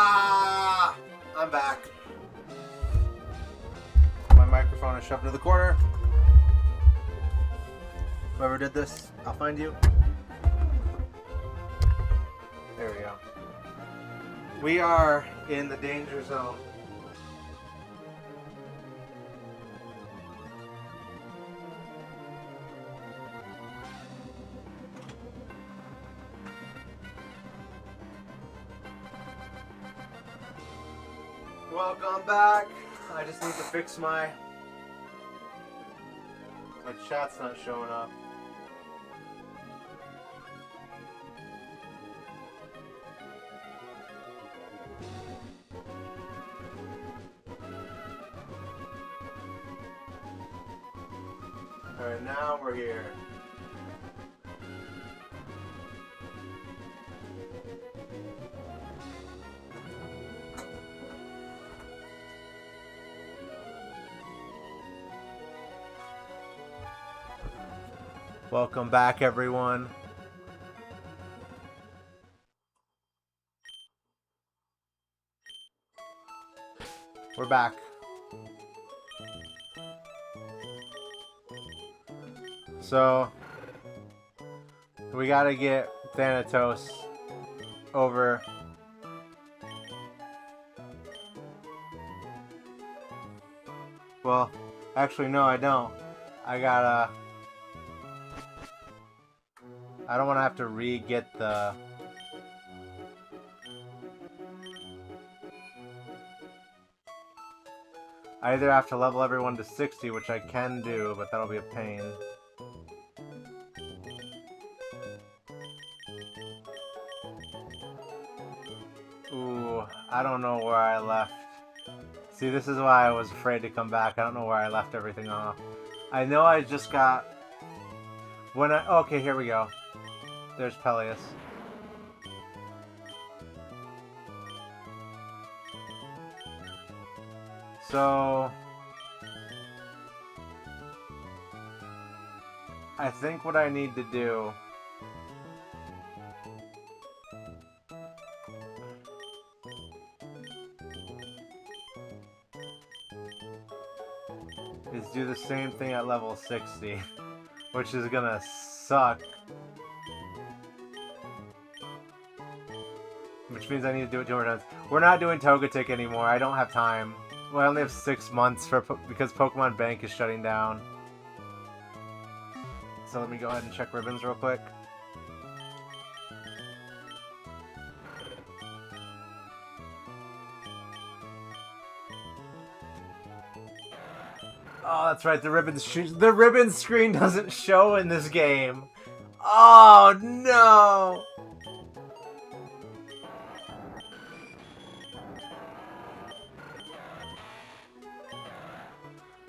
I'm back. My microphone is shoved to the corner. Whoever did this, I'll find you. There we go. We are in the danger zone. Welcome back. I just need to fix my chat's not showing up. Alright, now we're here. Welcome back, everyone. We're back. So, we gotta get Thanatos over. Well, actually, no, I don't. I don't want to have to re-get the... I either have to level everyone to 60, which I can do, but that'll be a pain. Ooh, I don't know where I left. See, this is why I was afraid to come back. I don't know where I left everything off. I know I just got... Okay, here we go. There's Peleus. So... I think what I need to do... is do the same thing at level 60. Which is gonna suck. Which means I need to do it 2 more times. We're not doing Togetic anymore. I don't have time. Well, I only have 6 months because Pokemon Bank is shutting down. So let me go ahead and check ribbons real quick. Oh, that's right. The ribbon screen doesn't show in this game. Oh no!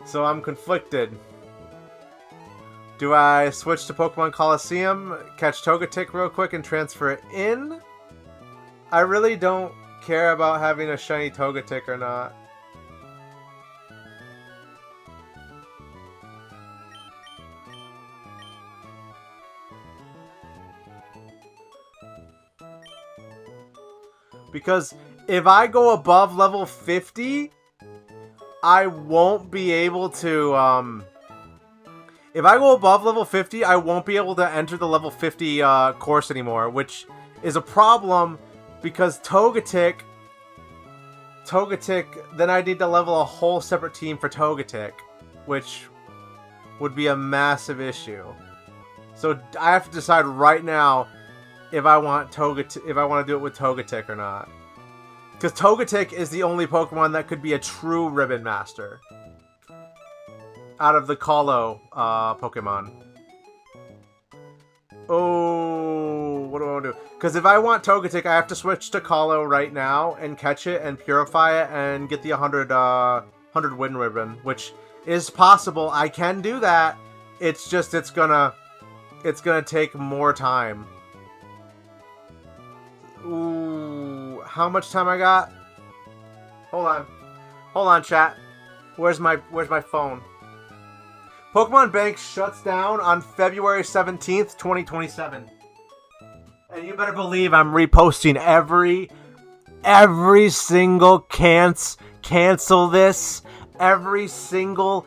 So I'm conflicted. Do I switch to Pokemon Coliseum, catch Togetic real quick, and transfer it in? I really don't care about having a shiny Togetic or not. Because if I go above level 50... I won't be able to, if I go above level 50, I won't be able to enter the level 50, course anymore, which is a problem, because Togetic, then I need to level a whole separate team for Togetic, which would be a massive issue. So I have to decide right now if I want if I want to do it with Togetic or not. Because Togetic is the only Pokemon that could be a true Ribbon Master. Out of the Colo Pokemon. Oh, what do I want to do? Because if I want Togetic, I have to switch to Colo right now and catch it and purify it and get the 100 win ribbon, which is possible. I can do that. It's just it's gonna take more time. Ooh, how much time I got? Hold on, chat. Where's my phone? Pokemon Bank shuts down on February 17th, 2027. And you better believe I'm reposting every every single cancel this, every single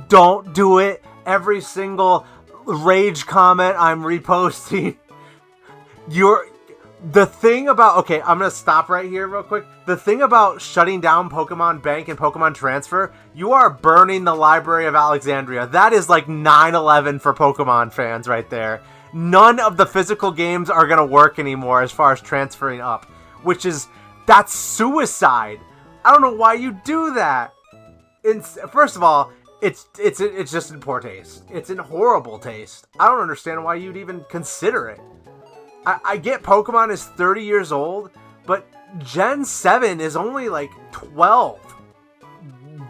don't do it, every single rage comment I'm reposting. The thing about, okay, I'm going to stop right here real quick. The thing about shutting down Pokemon Bank and Pokemon Transfer, you are burning the Library of Alexandria. That is like 9/11 for Pokemon fans right there. None of the physical games are going to work anymore as far as transferring up, that's suicide. I don't know why you do that. First of all, it's just in poor taste. It's in horrible taste. I don't understand why you'd even consider it. I get Pokemon is 30 years old, but Gen 7 is only like 12.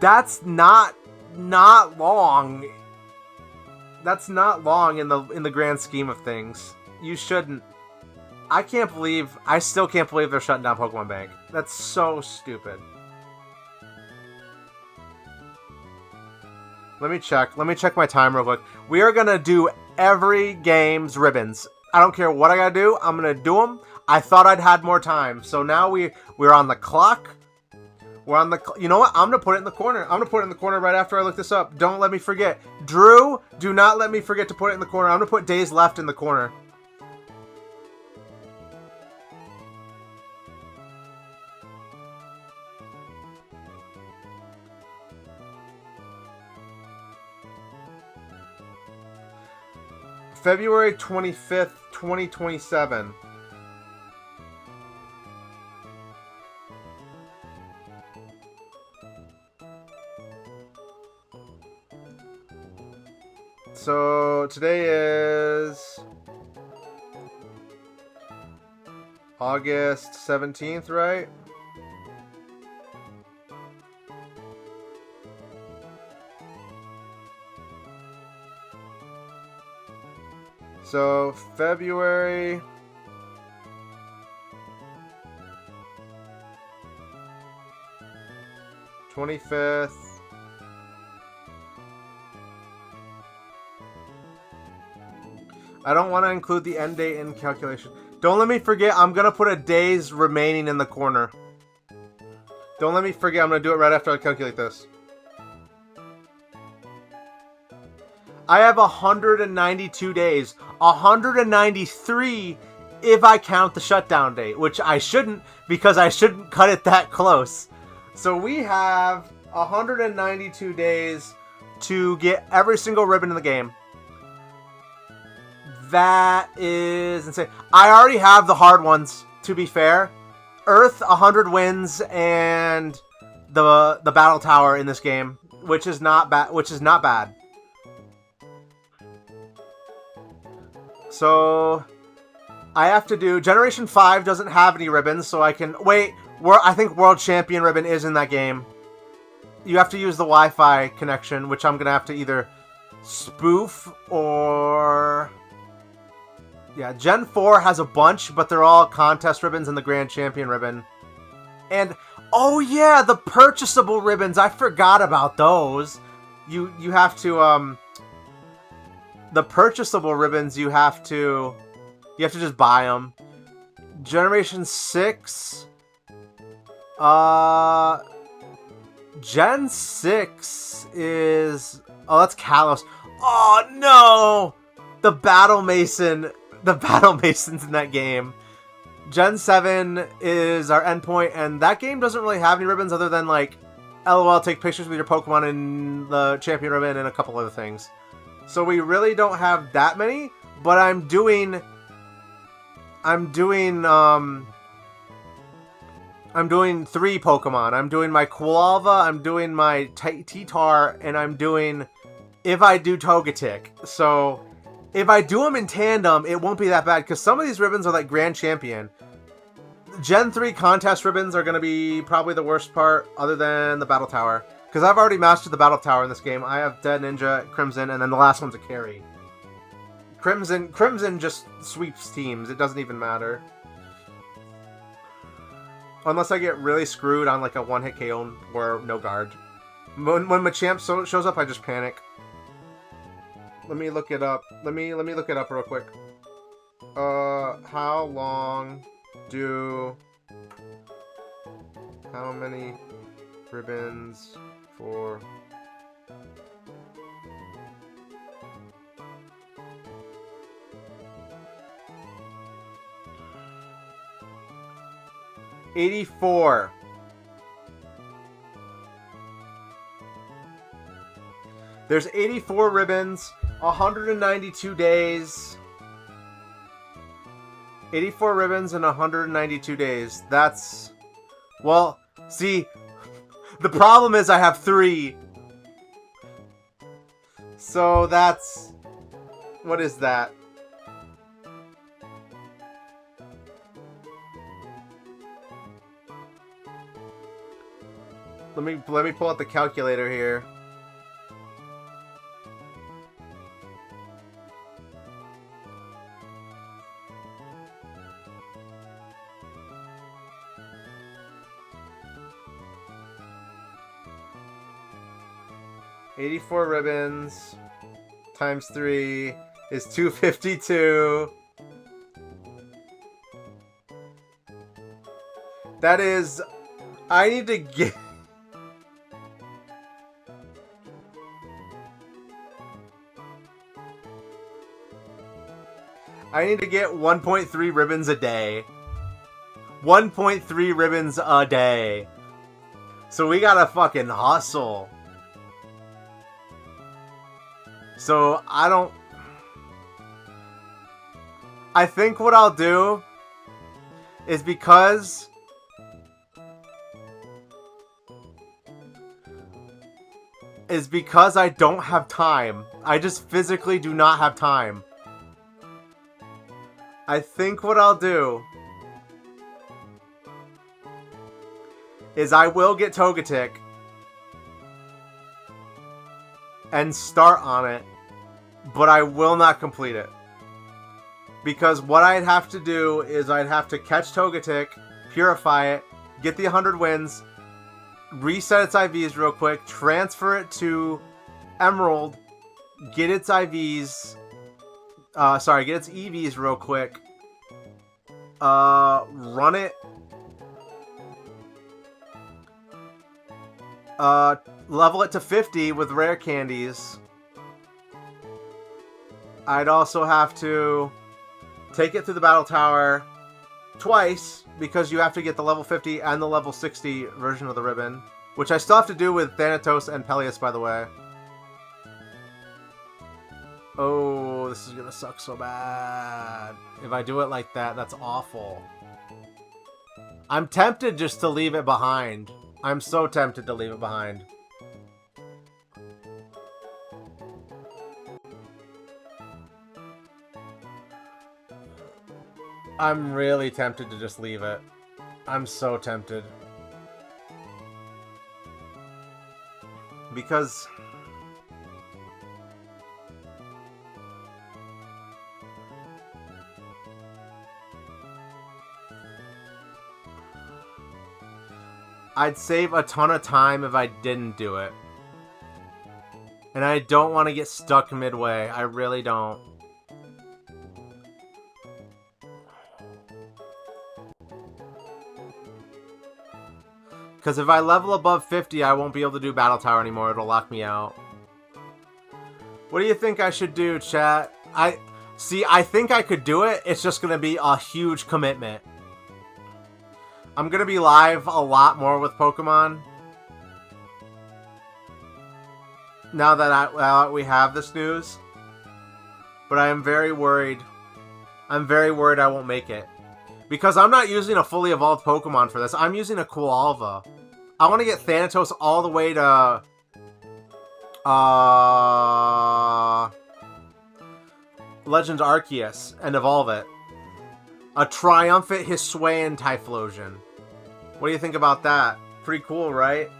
That's not long. That's not long in the grand scheme of things. You shouldn't. I still can't believe they're shutting down Pokemon Bank. That's so stupid. Let me check my time real quick. We are gonna do every game's ribbons. I don't care what I gotta do. I'm gonna do them. I thought I'd had more time, so now we're on the clock. We're on the. You know what? I'm gonna put it in the corner. I'm gonna put it in the corner right after I look this up. Don't let me forget, Drew. Do not let me forget to put it in the corner. I'm gonna put days left in the corner. February 25th, 2027. So today is August 17th, right? So, February 25th. I don't want to include the end date in calculation. Don't let me forget, I'm going to put a day's remaining in the corner. Don't let me forget, I'm going to do it right after I calculate this. I have 192 days. 193 if I count the shutdown date, which I shouldn't, because I shouldn't cut it that close. So we have 192 days to get every single ribbon in the game. That is insane. I already have the hard ones, to be fair. Earth, 100 wins, and the Battle Tower in this game, which is not bad. So I have to do Generation 5 doesn't have any ribbons, so I can wait. I think World Champion ribbon is in that game. You have to use the Wi-Fi connection, which I'm gonna have to either spoof or yeah. Gen 4 has a bunch, but they're all contest ribbons and the Grand Champion ribbon. And oh yeah, the purchasable ribbons. I forgot about those. You have to the purchasable ribbons, you have to just buy them. Generation 6. Gen 6 is... Oh, that's Kalos. Oh, no! The Battle Mason. The Battle Mason's in that game. Gen 7 is our endpoint, and that game doesn't really have any ribbons other than, like, LOL, take pictures with your Pokemon in the Champion ribbon and a couple other things. So we really don't have that many, but I'm doing 3 Pokemon. I'm doing my Quilava, I'm doing my T-Tar, and I'm doing if I do Togetic. So if I do them in tandem, it won't be that bad, because some of these ribbons are like Grand Champion. Gen 3 contest ribbons are going to be probably the worst part, other than the Battle Tower. Because I've already mastered the Battle Tower in this game. I have Dead Ninja, Crimson, and then the last one's a carry. Crimson just sweeps teams. It doesn't even matter. Unless I get really screwed on like a one-hit KO or no guard. When Machamp shows up, I just panic. Let me look it up. Let me look it up real quick. How long do How many ribbons for... $84. There's 84 ribbons, 192 days. 84 ribbons in 192 days. That's... Well, see, the problem is I have 3. So that's... What is that? Let me pull out the calculator here. $84 ribbons times 3 is $252. That is... I need to get... I need to get 1.3 ribbons a day. 1.3 ribbons a day. So we gotta fucking hustle. So I think what I'll do is because I don't have time. I just physically do not have time. I think what I'll do is I will get Togetic and start on it, but I will not complete it. Because what I'd have to do is I'd have to catch Togetic, purify it, get the 100 wins, reset its IVs real quick, transfer it to Emerald, get its IVs... get its EVs real quick. Run it. Level it to 50 with rare candies. I'd also have to take it through the battle tower twice, because you have to get the level 50 and the level 60 version of the ribbon. Which I still have to do with Thanatos and Peleus, by the way. Oh, this is gonna suck so bad. If I do it like that, that's awful. I'm tempted just to leave it behind. I'm so tempted to leave it behind. I'm really tempted to just leave it. I'm so tempted. Because... I'd save a ton of time if I didn't do it. And I don't want to get stuck midway. I really don't. Because if I level above 50, I won't be able to do Battle Tower anymore. It'll lock me out. What do you think I should do, chat? I think I could do it. It's just going to be a huge commitment. I'm going to be live a lot more with Pokemon. Now that we have this news. But I am very worried. I'm very worried I won't make it. Because I'm not using a fully evolved Pokemon for this. I'm using a Quilava. I want to get Thanatos all the way to... Legends Arceus and evolve it. A triumphant Hisuian Typhlosion. What do you think about that? Pretty cool, right?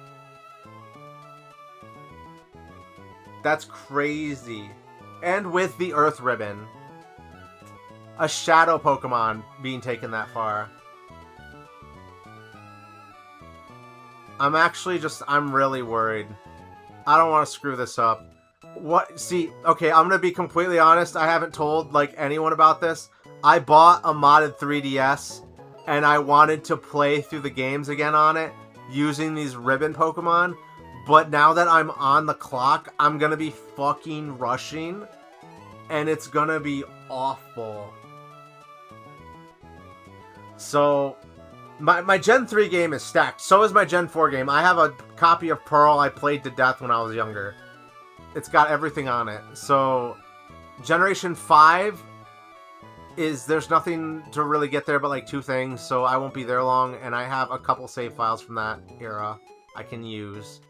That's crazy. And with the Earth Ribbon. A Shadow Pokemon being taken that far. I'm really worried. I don't want to screw this up. Okay, I'm going to be completely honest. I haven't told, anyone about this. I bought a modded 3DS, and I wanted to play through the games again on it, using these ribbon Pokemon, but now that I'm on the clock, I'm gonna be fucking rushing, and it's gonna be awful. So, my Gen 3 game is stacked. So is my Gen 4 game. I have a copy of Pearl I played to death when I was younger. It's got everything on it. So, Generation 5 there's nothing to really get there but like 2 things, so I won't be there long, and I have a couple save files from that era I can use.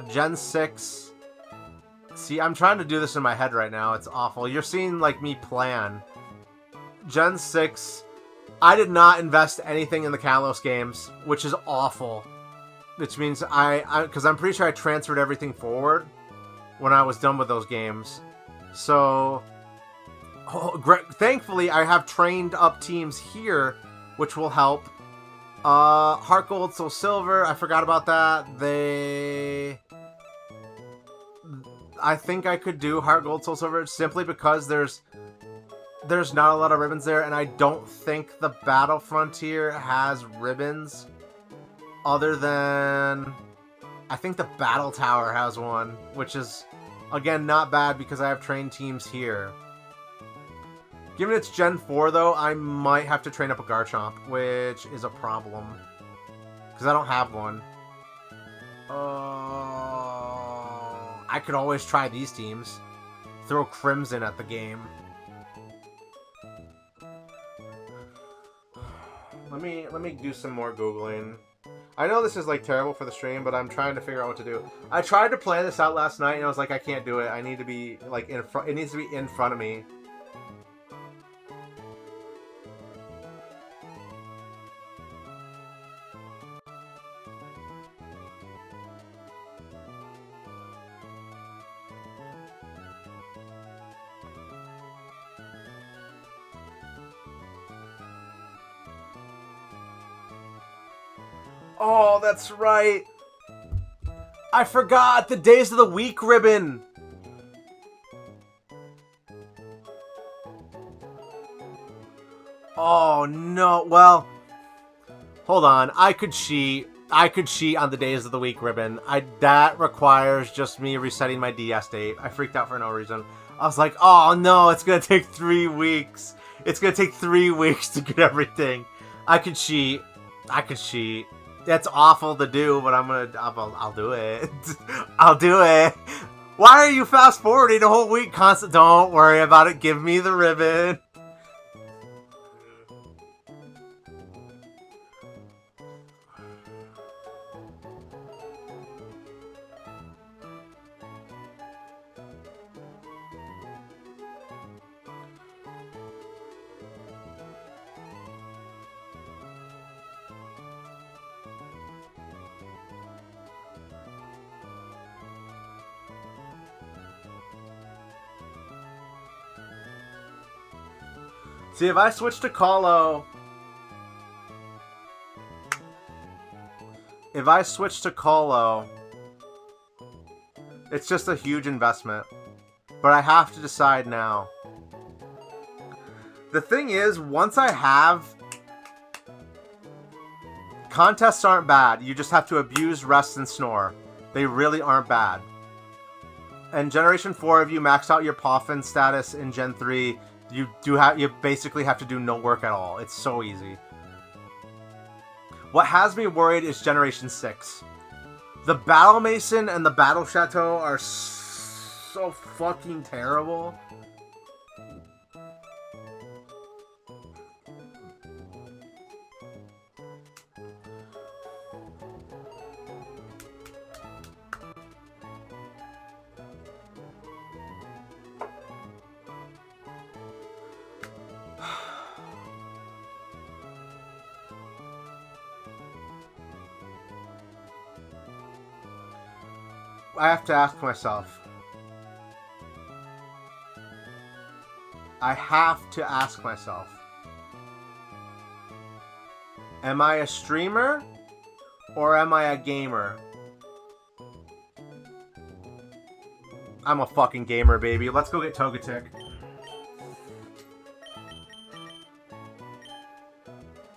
Gen 6. See, I'm trying to do this in my head right now. It's awful. You're seeing like me plan. Gen 6, I did not invest anything in the Kalos games, which is awful. Which means because I'm pretty sure I transferred everything forward when I was done with those games. So, thankfully, I have trained up teams here, which will help. Heart Gold, Soul Silver, I forgot about that. I think I could do Heart Gold, Soul Silver simply because there's not a lot of ribbons there, and I don't think the Battle Frontier has ribbons other than I think the Battle Tower has one, which is again not bad because I have trained teams here. Given it's Gen 4 though, I might have to train up a Garchomp, which is a problem because I don't have one. I could always try these teams. Throw Crimson at the game. Let me do some more Googling. I know this is like terrible for the stream, but I'm trying to figure out what to do. I tried to plan this out last night and I was like, I can't do it. I need to be like in front. It needs to be in front of me. Oh, that's right. I forgot the Days of the Week ribbon. Oh, no. Well, hold on. I could cheat. I could cheat on the Days of the Week ribbon. That requires just me resetting my DS date. I freaked out for no reason. I was like, oh, no, it's going to take 3 weeks. It's going to take 3 weeks to get everything. I could cheat. I could cheat. That's awful to do, but I'll do it. I'll do it. Why are you fast forwarding a whole week constant? Don't worry about it. Give me the ribbon. See, if I switch to Colo... If I switch to Colo... It's just a huge investment. But I have to decide now. The thing is, once I have... Contests aren't bad. You just have to abuse, rest, and snore. They really aren't bad. And Generation 4, if you max out your Poffin status in Gen 3... You basically have to do no work at all. It's so easy. What has me worried is Generation 6. The Battle Mason and the Battle Chateau are so fucking terrible. I have to ask myself. I have to ask myself. Am I a streamer or am I a gamer? I'm a fucking gamer, baby. Let's go get Togetic.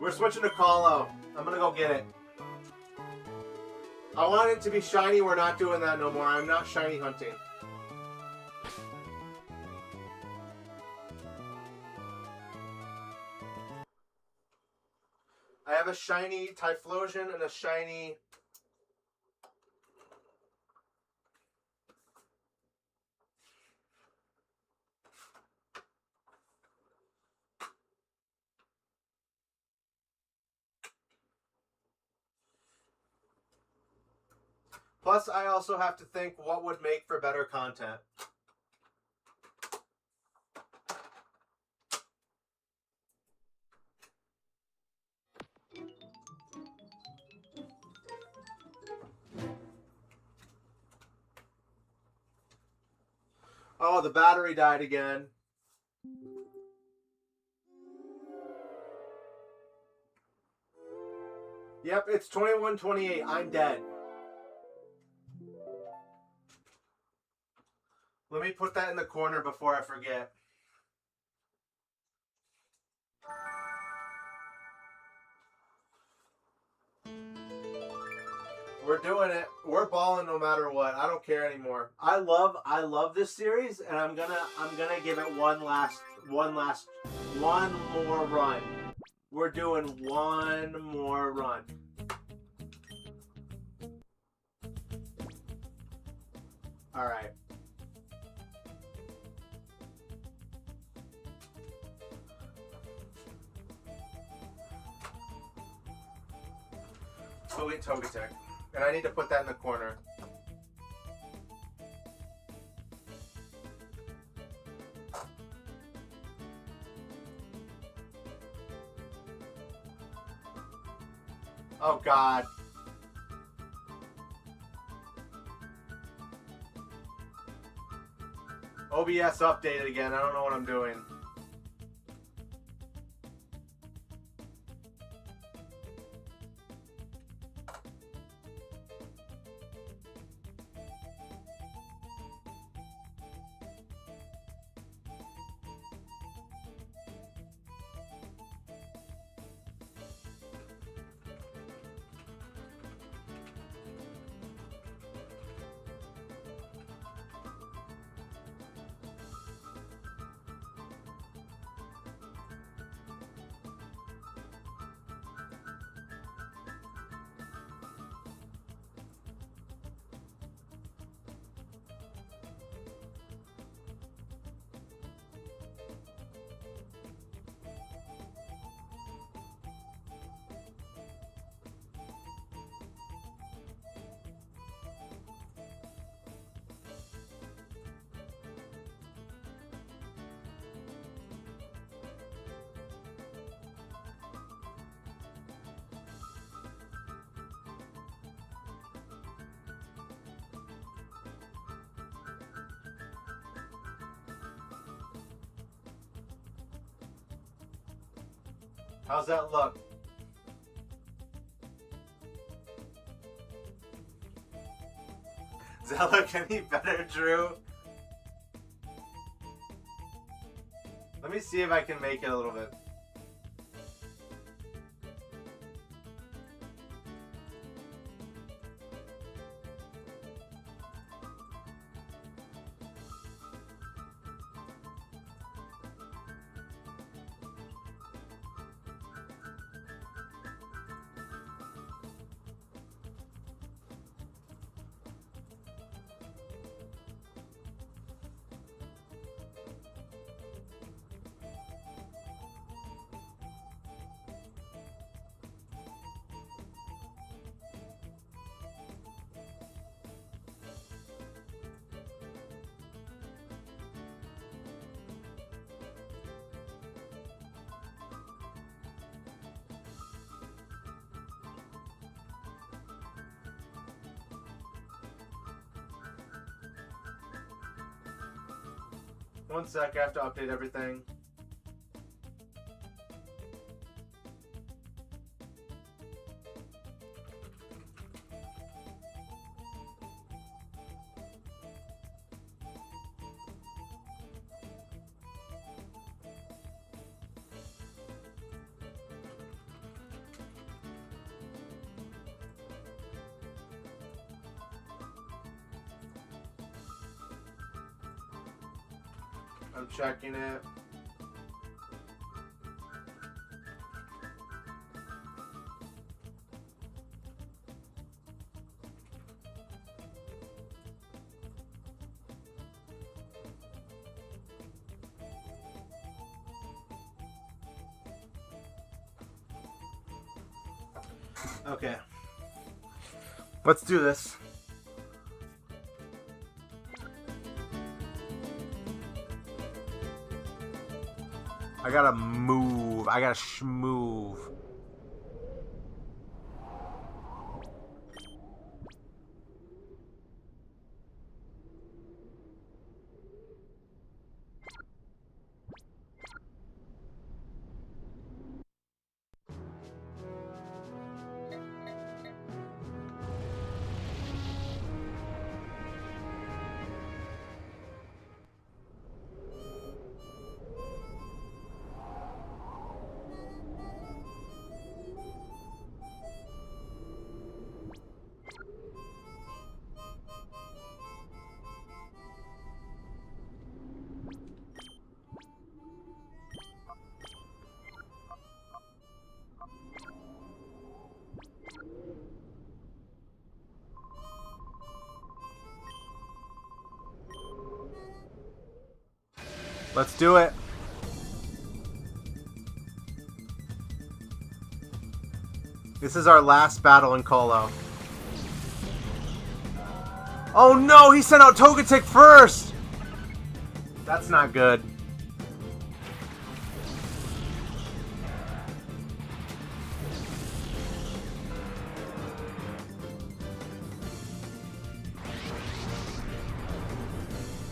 We're switching to Colo. I'm gonna go get it. I want it to be shiny. We're not doing that no more. I'm not shiny hunting. I have a shiny Typhlosion and a shiny... Plus, I also have to think what would make for better content. Oh, the battery died again. Yep, it's 21:28. I'm dead. Let me put that in the corner before I forget. We're doing it. We're balling no matter what. I don't care anymore. I love this series, and I'm gonna give it one more run. We're doing one more run. All right. Go get Togetic. And I need to put that in the corner. Oh God. OBS updated again. I don't know what I'm doing. How's that look? Does that look any better, Drew? Let me see if I can make it a little bit. One sec, I have to update everything. I'm checking it. Okay. Let's do this. I gotta move. I gotta schmove. Let's do it. This is our last battle in Colo. Oh no, he sent out Togetic first! That's not good.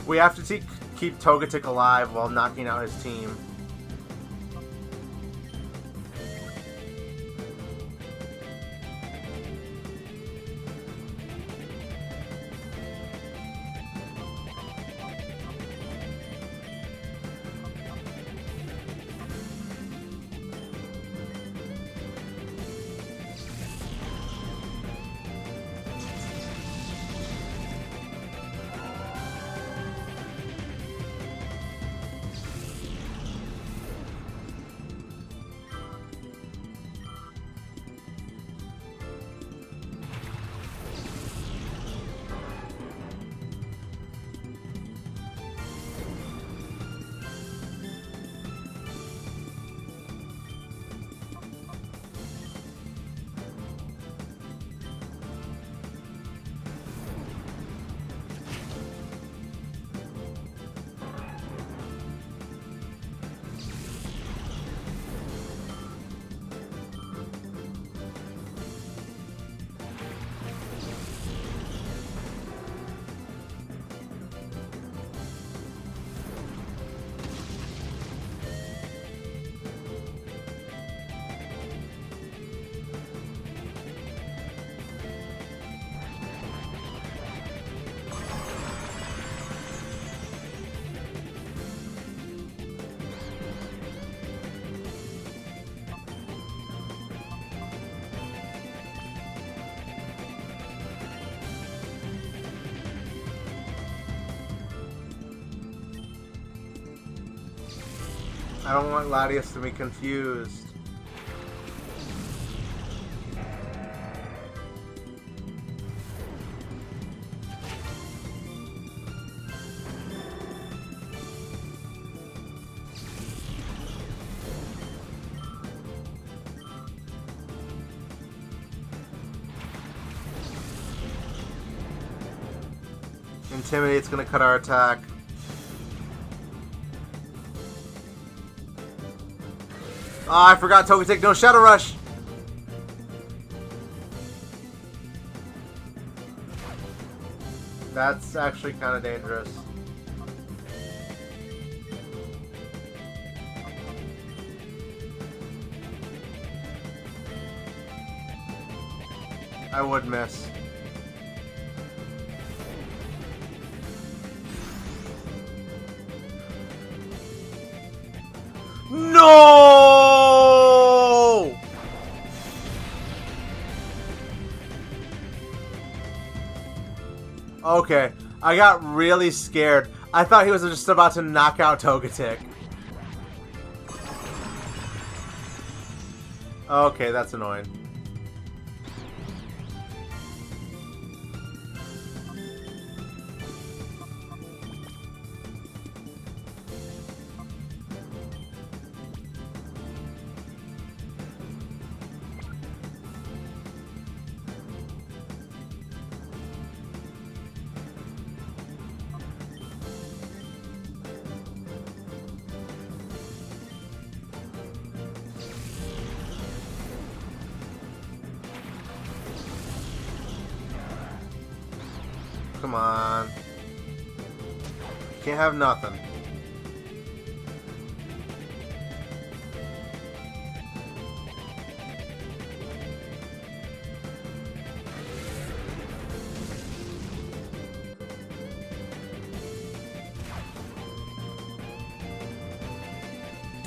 We have to keep Togetic alive while knocking out his team. I don't want Latias to be confused. Intimidate's gonna cut our attack. Oh, I forgot Togetic. No Shadow Rush. That's actually kind of dangerous. I would miss. No! Okay. I got really scared. I thought he was just about to knock out Togetic. Okay, that's annoying. Come on. Can't have nothing.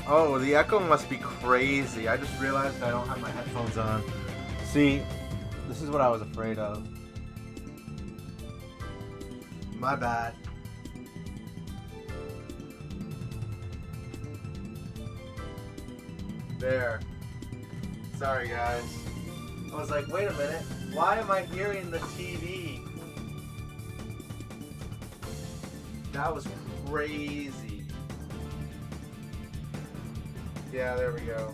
Oh, the echo must be crazy. I just realized I don't have my headphones on. See, this is what I was afraid of. My bad. There. Sorry, guys. I was like, wait a minute. Why am I hearing the TV? That was crazy. Yeah, there we go.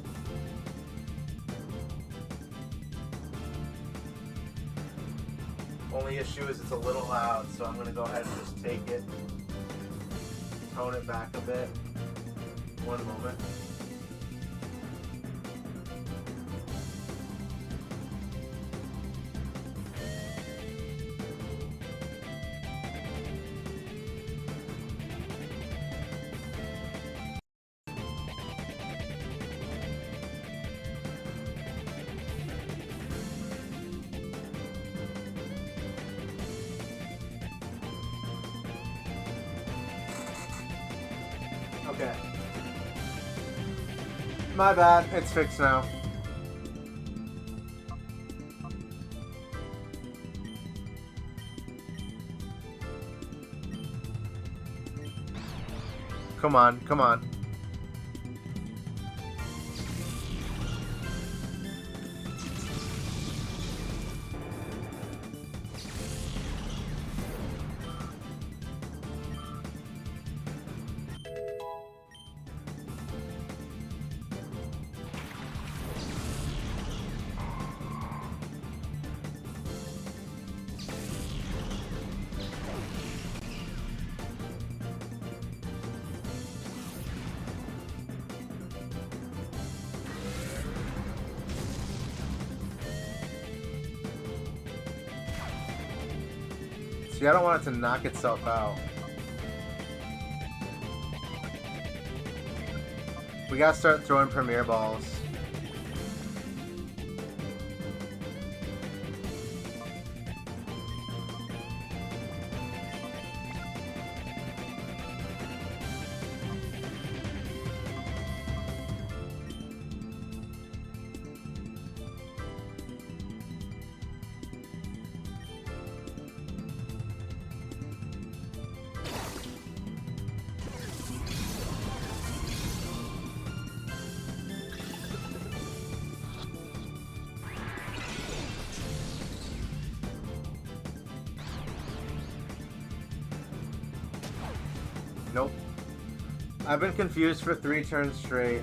Only issue is it's a little loud, so I'm going to go ahead and just take it, tone it back a bit. One moment. Okay. My bad. It's fixed now. Come on, come on. See, I don't want it to knock itself out. We gotta start throwing Premier Balls. Nope. I've been confused for 3 turns straight.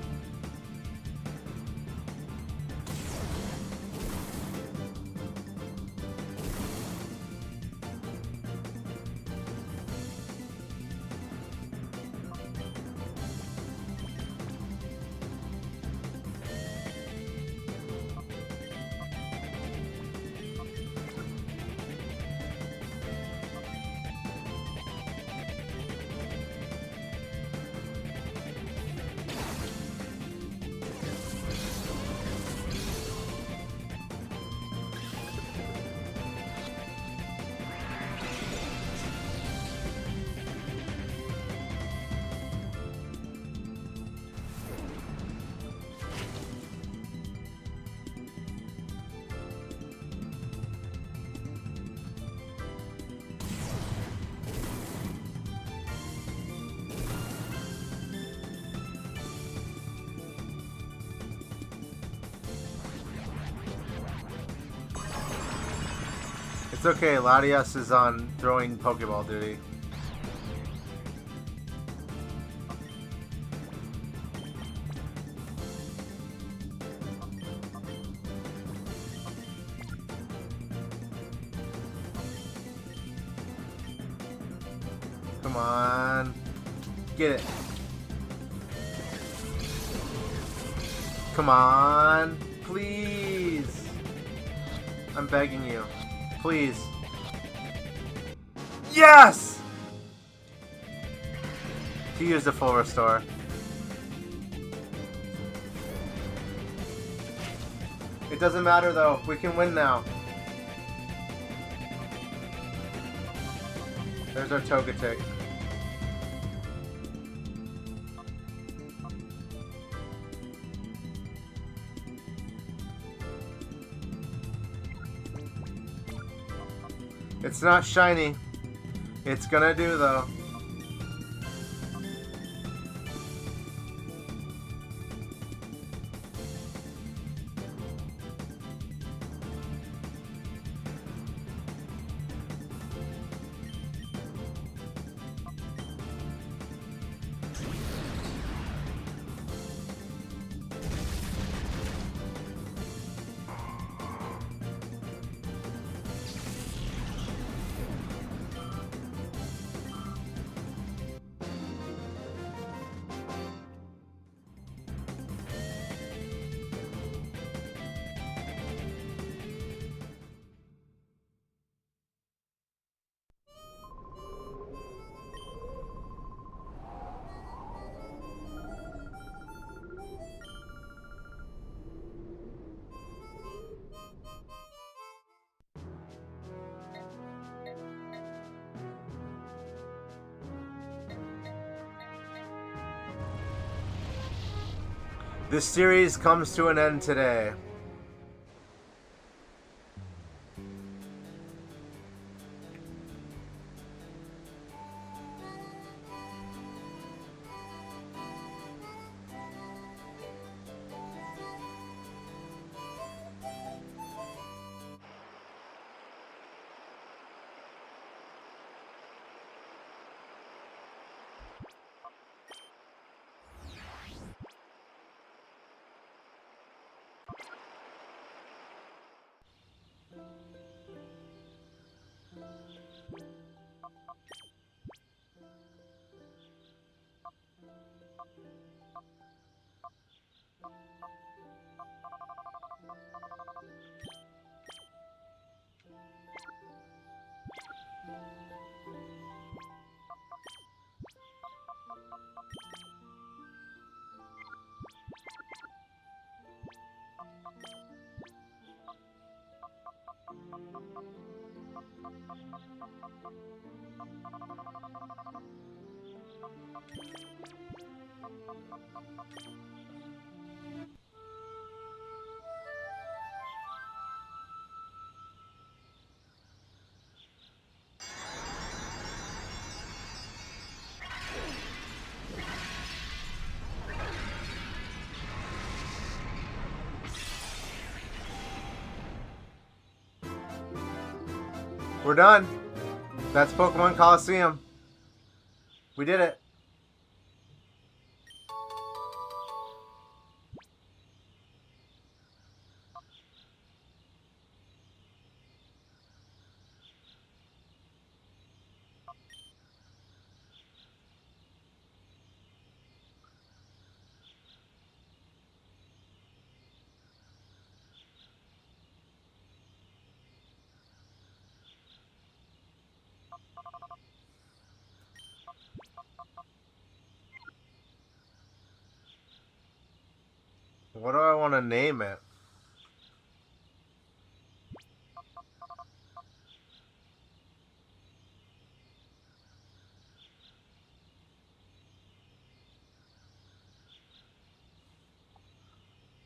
It's okay, Latias is on throwing Pokeball duty. Come on. Get it. Come on. Please. I'm begging you. Please. Yes! He used a full restore. It doesn't matter though. We can win now. There's our Togetic. It's not shiny. It's gonna do though. This series comes to an end today. We're done. That's Pokemon Coliseum. We did it. What do I want to name it?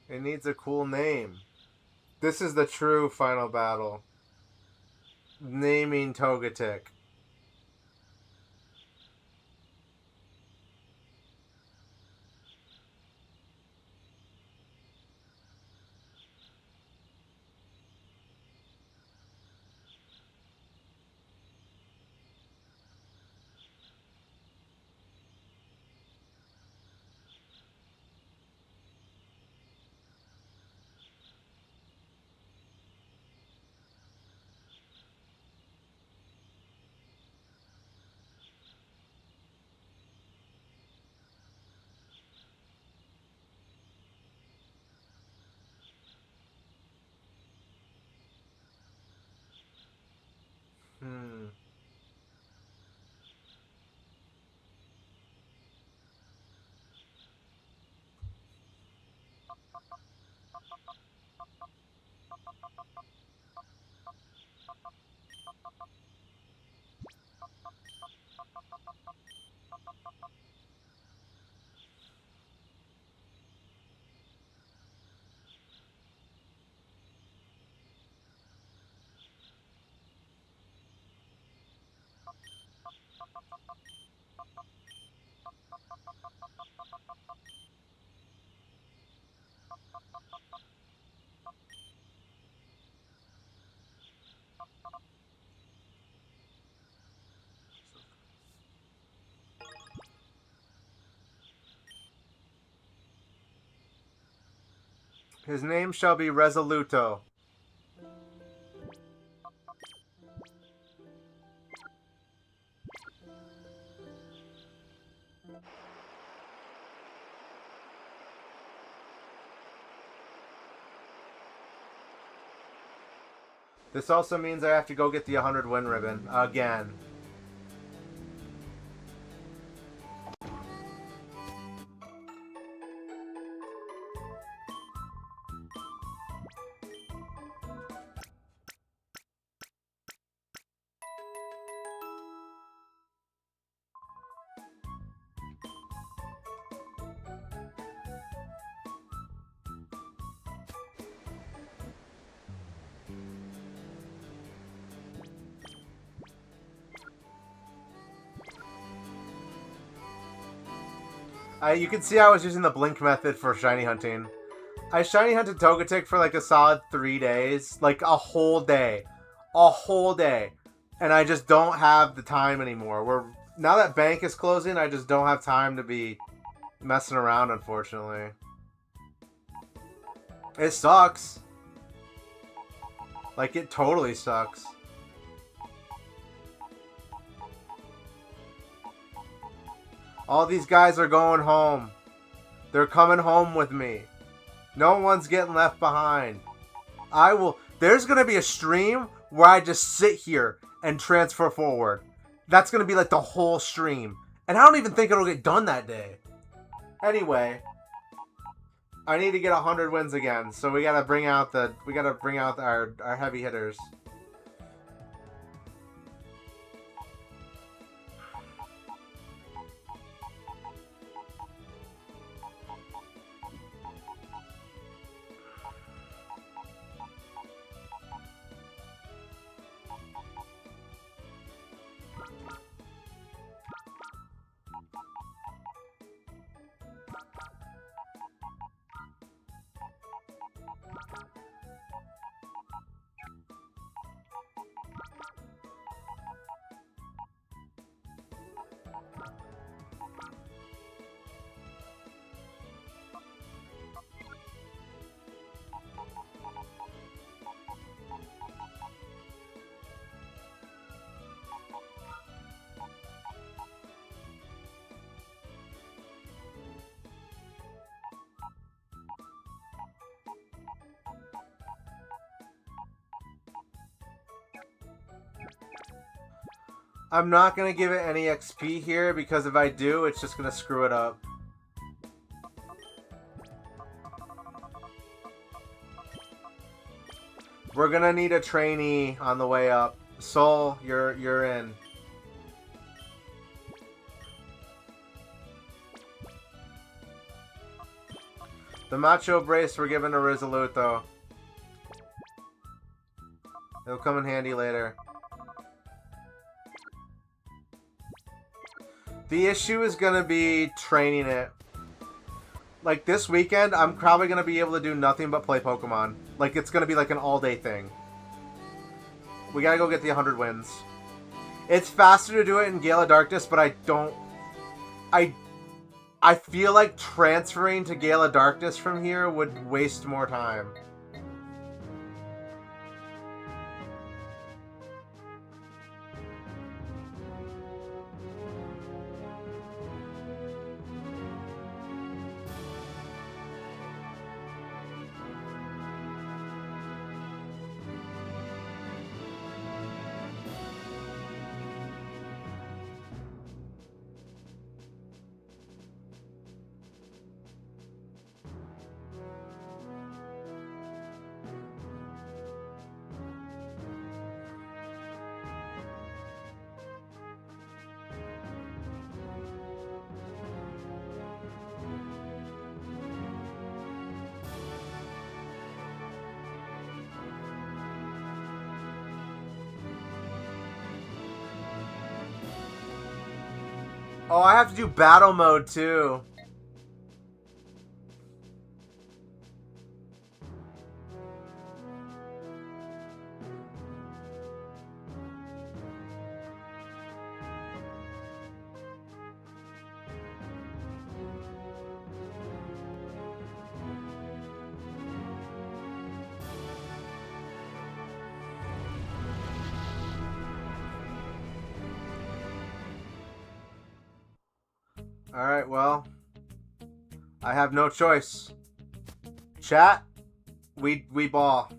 It needs a cool name. This is the true final battle. Naming Togetic. His name shall be Resoluto. This also means I have to go get the 100 win ribbon again. You can see I was using the blink method for shiny hunting. I shiny hunted Togetic for like a solid 3 days. Like a whole day. A whole day. And I just don't have the time anymore. Now that bank is closing, I just don't have time to be messing around, unfortunately. It sucks. Like, it totally sucks. All these guys are going home. They're coming home with me. No one's getting left behind. There's going to be a stream where I just sit here and transfer forward. That's going to be like the whole stream. And I don't even think it'll get done that day. Anyway, I need to get 100 wins again. So we got to bring out our heavy hitters. I'm not going to give it any XP here because if I do, it's just going to screw it up. We're going to need a trainee on the way up. Soul, you're in. The Macho Brace we're giving to Resoluto. It'll come in handy later. The issue is going to be training it. Like, this weekend, I'm probably going to be able to do nothing but play Pokemon. Like, it's going to be like an all-day thing. We got to go get the 100 wins. It's faster to do it in Gale of Darkness, but I don't... I feel like transferring to Gale of Darkness from here would waste more time. Oh, I have to do battle mode too. Alright, well, I have no choice. Chat, we ball.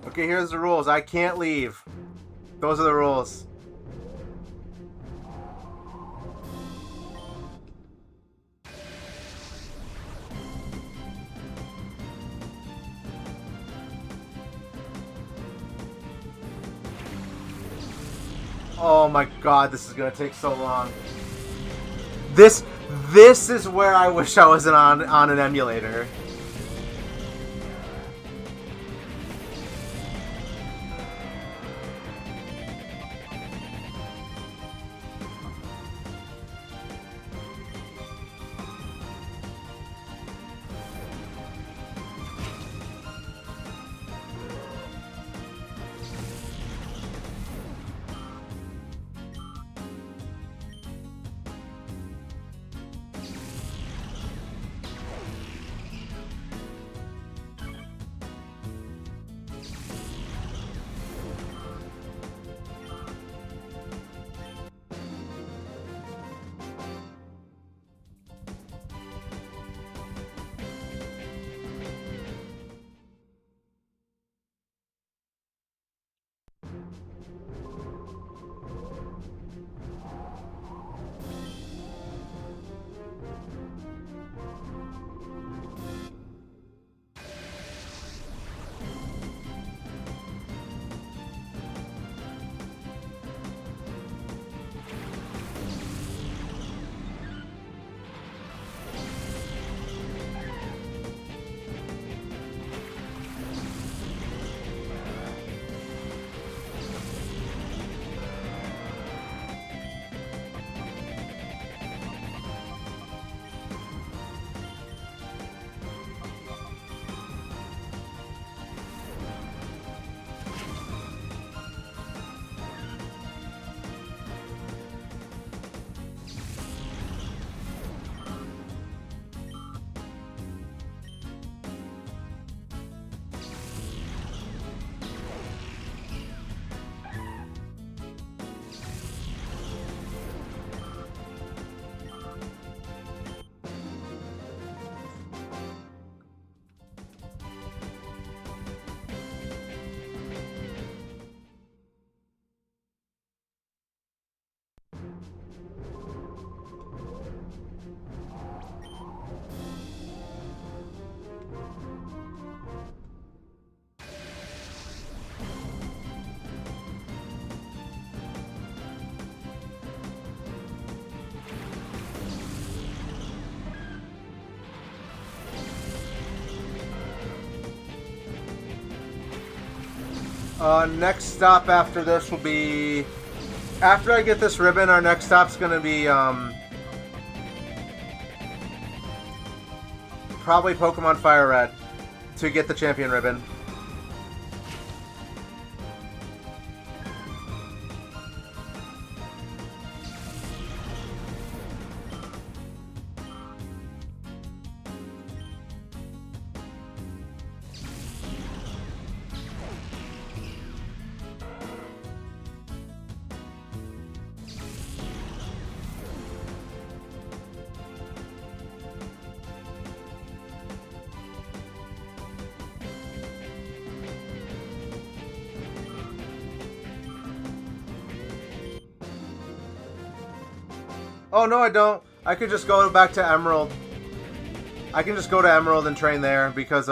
Okay, here's the rules. I can't leave. Those are the rules. Oh my god, this is gonna take so long. This is where I wish I wasn't on an emulator. Next stop after this will be... After I get this ribbon, our next stop's gonna be, probably Pokemon Fire Red to get the champion ribbon. Oh, no, I don't. I could just go back to Emerald. I can just go to Emerald and train there because,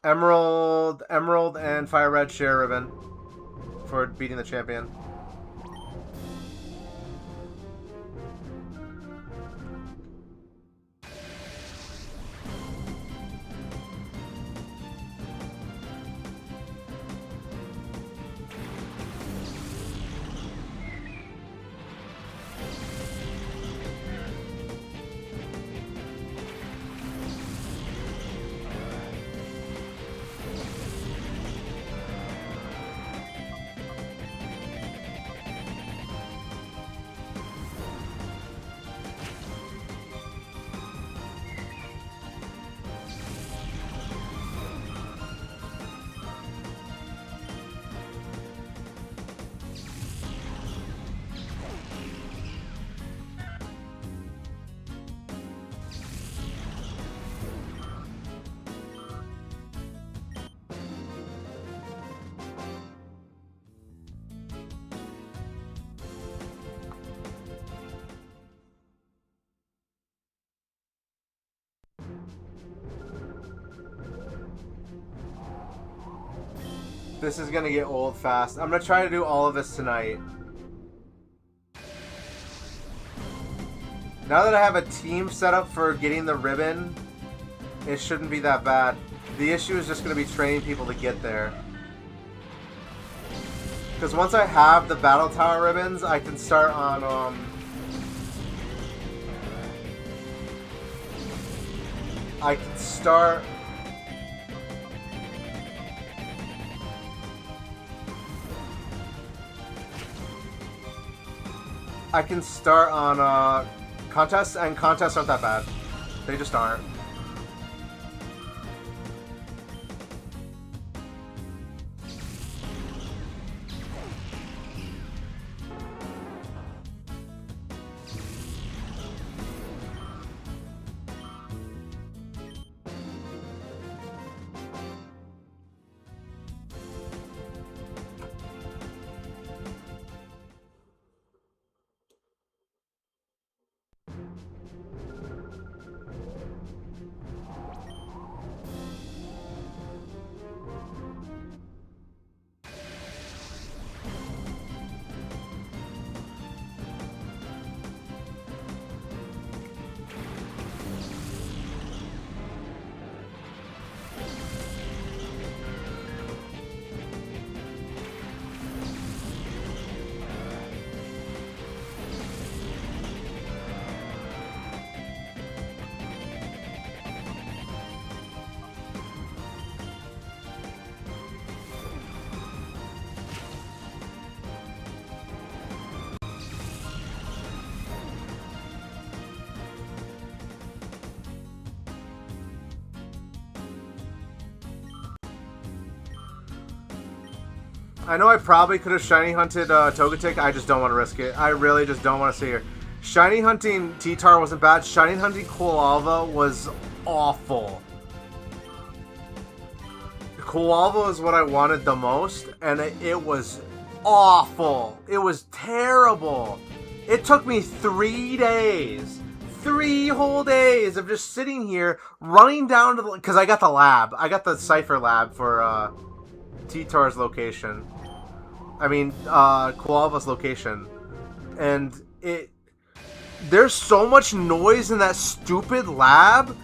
Emerald and Fire Red share ribbon for beating the champion. This is gonna get old fast. I'm gonna try to do all of this tonight. Now that I have a team set up for getting the ribbon, it shouldn't be that bad. The issue is just gonna be training people to get there. Because once I have the Battle Tower ribbons, I can start on, I can start... I can start on contests, and contests aren't that bad. They just aren't. I know I probably could have shiny hunted Togetic. I just don't want to risk it. I really just don't want to see her. Shiny hunting T-Tar wasn't bad. Shiny hunting Quilava was awful. Quilava is what I wanted the most, and it was awful. It was terrible. It took me 3 days. 3 whole days of just sitting here, running down to the... Because I got the lab. I got the Cypher lab for T-Tar's location. I mean, Quilava's location. And there's so much noise in that stupid lab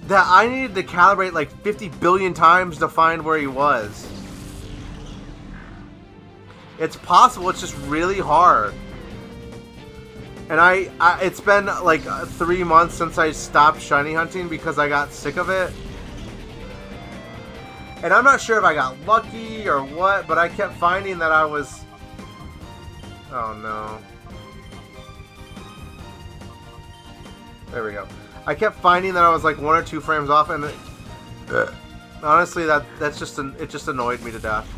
that I needed to calibrate like 50 billion times to find where he was. It's possible, it's just really hard. And it's been like 3 months since I stopped shiny hunting because I got sick of it. And I'm not sure if I got lucky or what, but I kept finding that I was... Oh no. There we go. I kept finding that I was like 1 or 2 frames off, and honestly, it just annoyed me to death.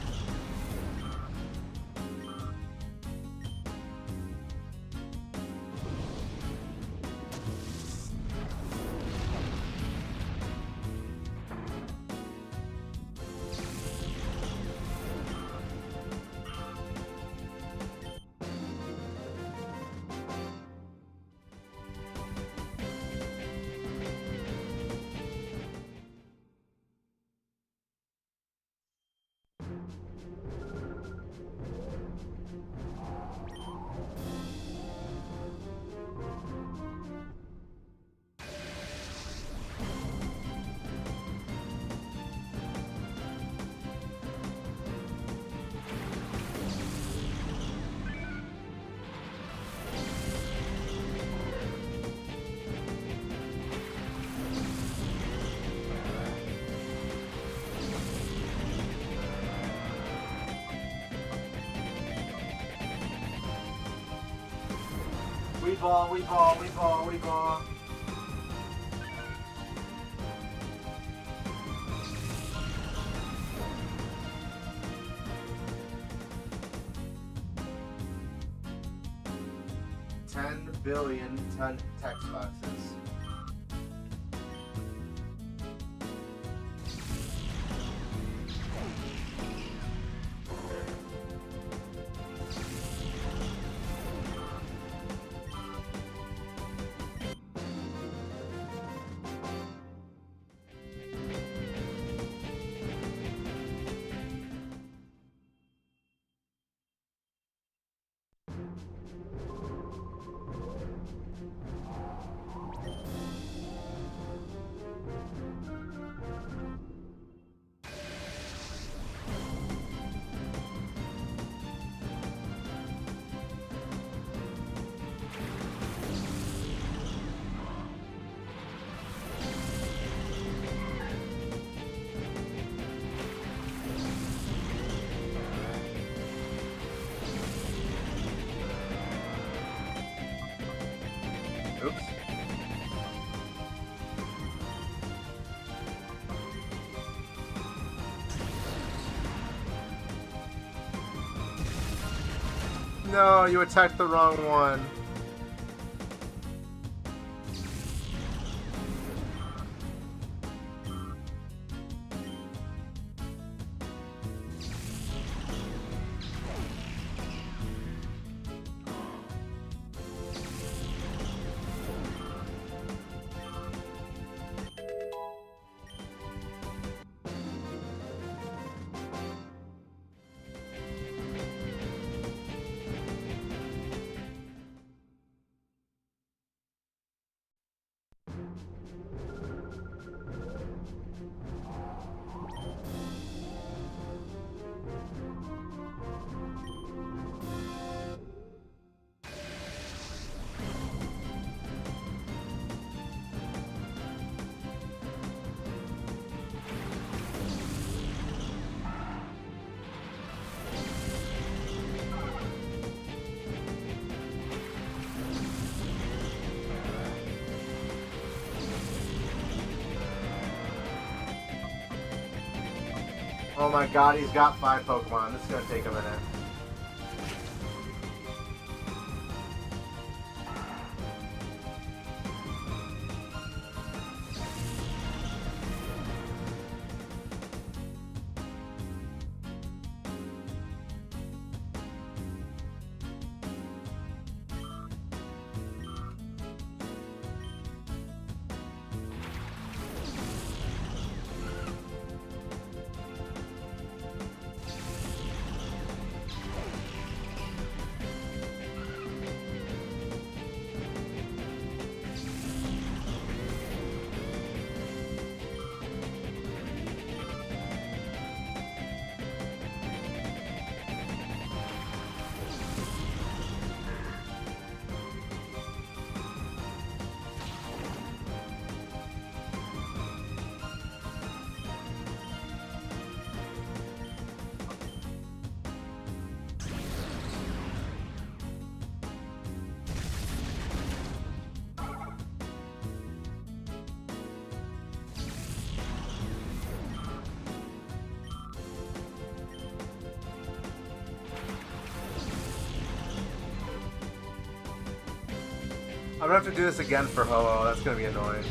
We ball, we ball, we ball, we ball. $10 billion text boxes. Oops. No, you attacked the wrong one. Oh my god, he's got 5 Pokemon. This is gonna take a minute. I'm gonna have to do this again for Ho-Oh. That's gonna be annoying.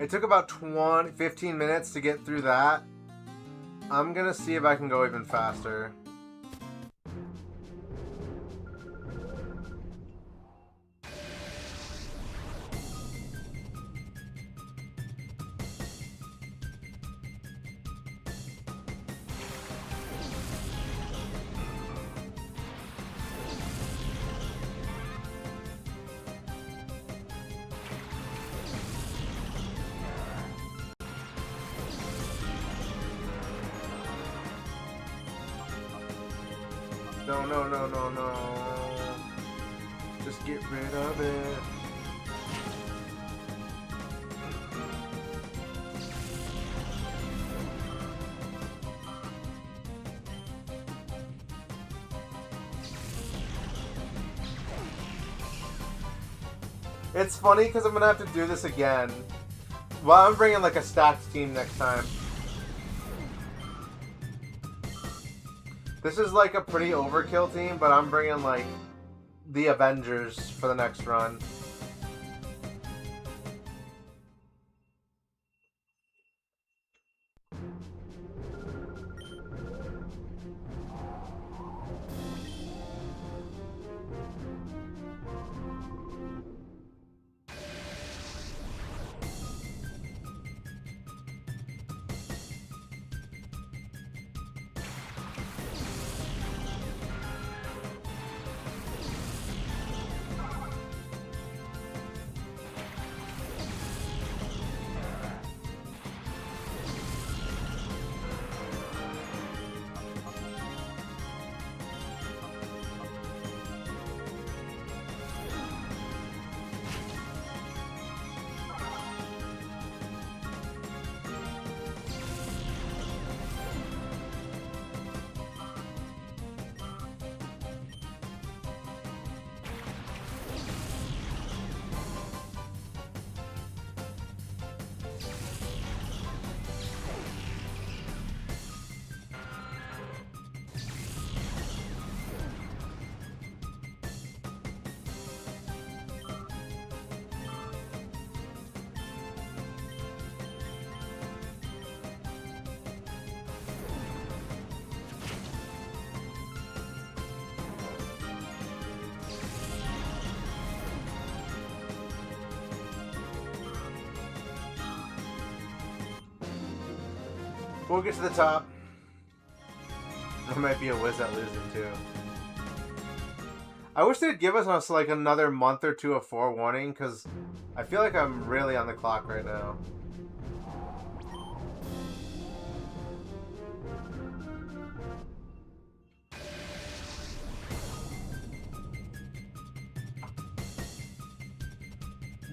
It took about 15 minutes to get through that. I'm gonna see if I can go even faster. No, no, no, no, no. Just get rid of it. It's funny because I'm going to have to do this again. Well, I'm bringing like a stacked team next time. This is like a pretty overkill team, but I'm bringing like the Avengers for the next run. We'll get to the top. I might be a whiz at losing too. I wish they'd give us like another month or two of forewarning, because I feel like I'm really on the clock right now.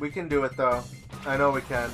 We can do it though. I know we can.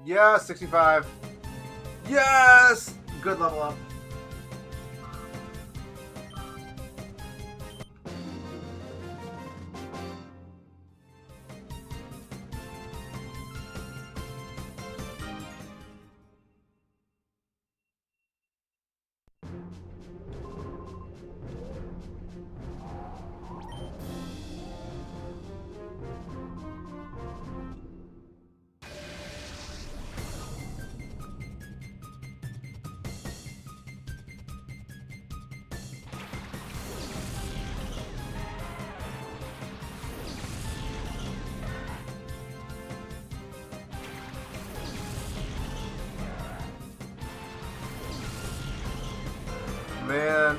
Yeah, 65. Yes! Good level up. Man.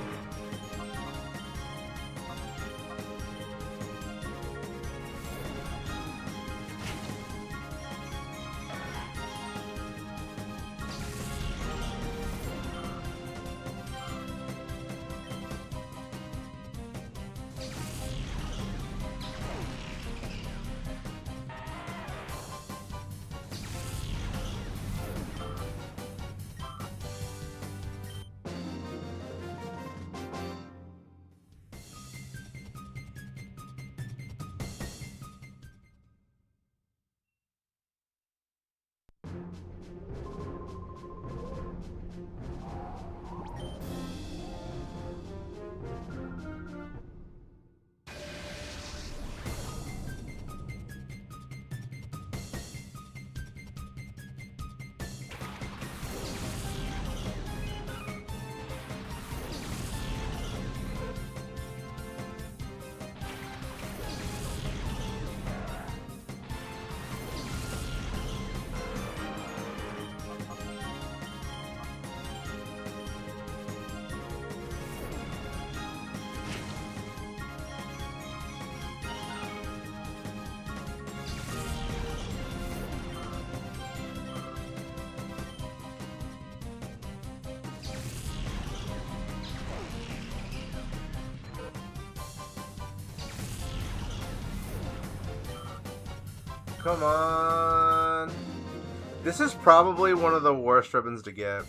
Come on. This is probably one of the worst ribbons to get.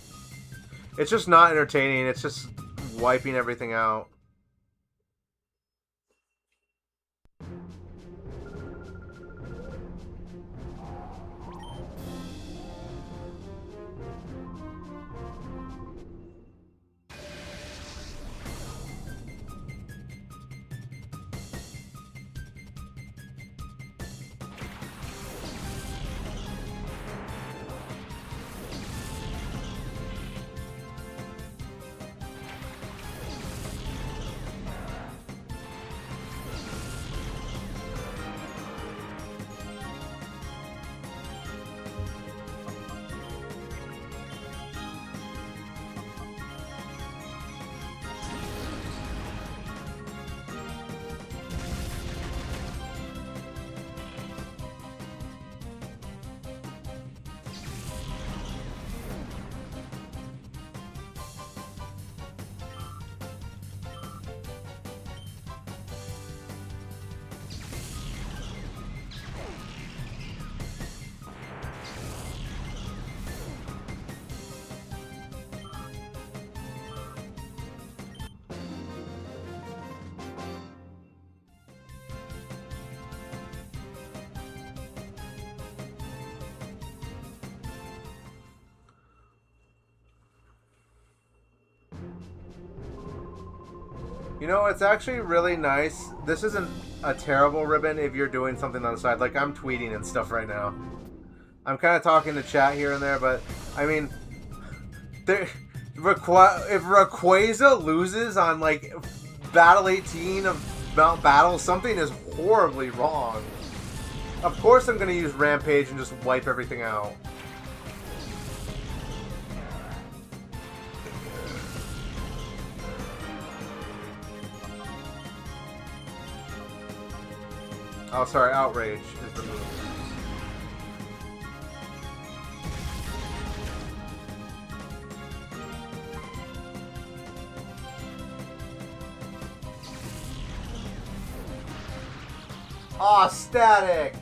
It's just not entertaining. It's just wiping everything out. You know, it's actually really nice. This isn't a terrible ribbon if you're doing something on the side. Like, I'm tweeting and stuff right now. I'm kind of talking to chat here and there, but, I mean, if Rayquaza loses on, like, Battle 18 of Mount Battle, something is horribly wrong. Of course I'm going to use Rampage and just wipe everything out. Oh, sorry, Outrage is the move. Aw, static!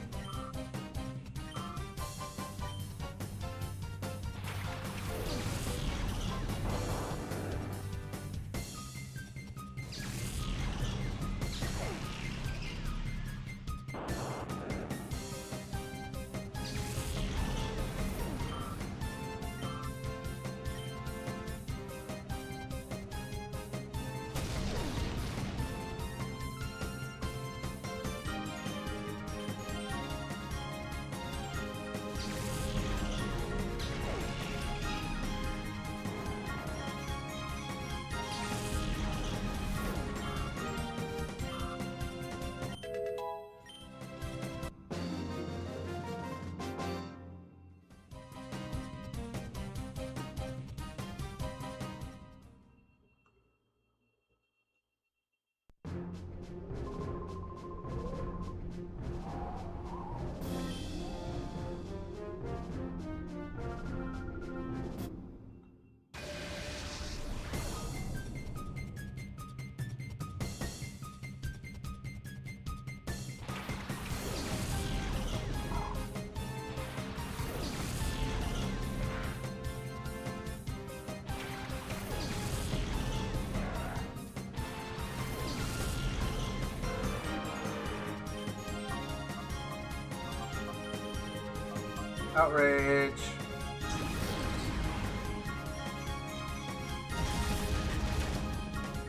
Outrage.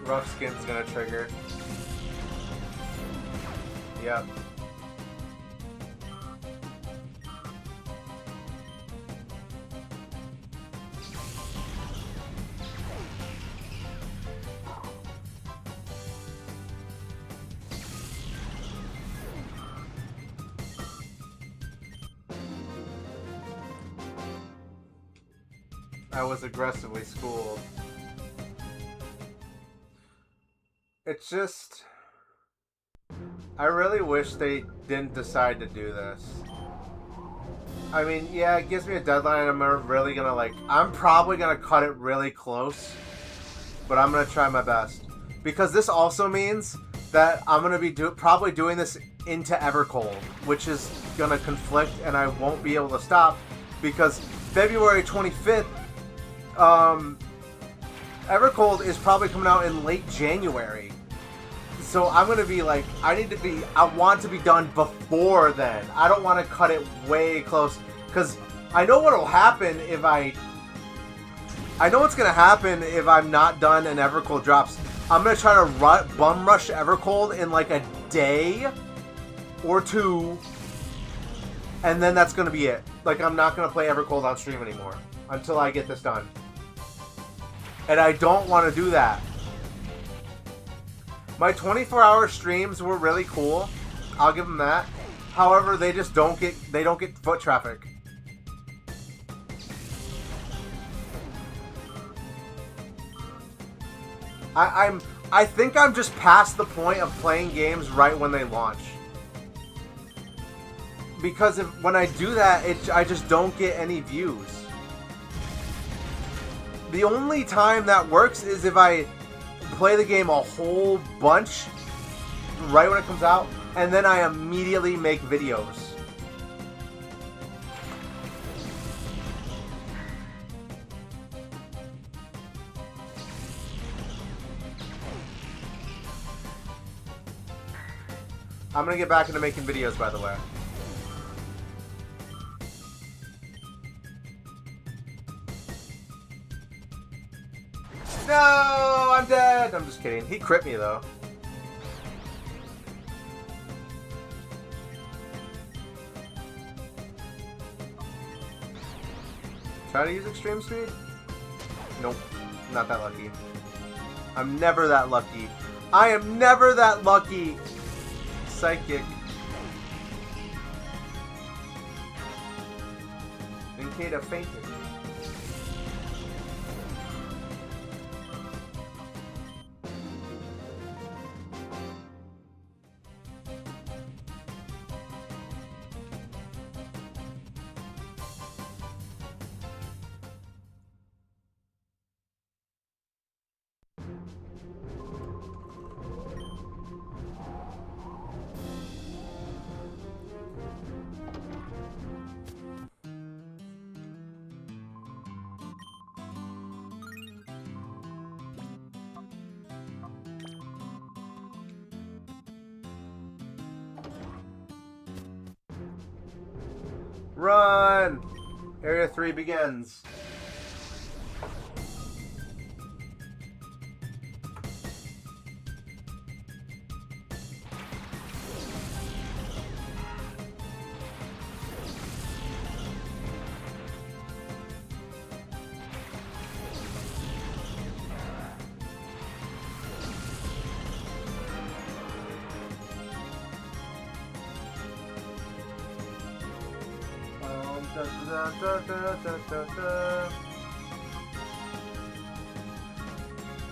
Rough Skin's gonna trigger. Yep. I was aggressively schooled. It's just... I really wish they didn't decide to do this. I mean, yeah, it gives me a deadline and I'm really gonna like... I'm probably gonna cut it really close. But I'm gonna try my best. Because this also means that I'm gonna be probably doing this into Evercold. Which is gonna conflict and I won't be able to stop. Because February 25th... Evercold is probably coming out in late January. So I'm going to be like, I want to be done before then. I don't want to cut it way close. Because I know what will happen if I know what's going to happen if I'm not done and Evercold drops. I'm going to try to bum rush Evercold in like a day or two. And then that's going to be it. Like, I'm not going to play Evercold on stream anymore until I get this done. And I don't want to do that. My 24-hour streams were really cool. I'll give them that. However, they just don't get foot traffic. I think I'm just past the point of playing games right when they launch. Because when I do that, I just don't get any views. The only time that works is if I play the game a whole bunch right when it comes out, and then I immediately make videos. I'm gonna get back into making videos, by the way. No, I'm dead. I'm just kidding. He crit me though. Try to use extreme speed? Nope. Not that lucky. I'm never that lucky. I am never that lucky. Psychic. Ninkata fainted. Run! Area 3 begins.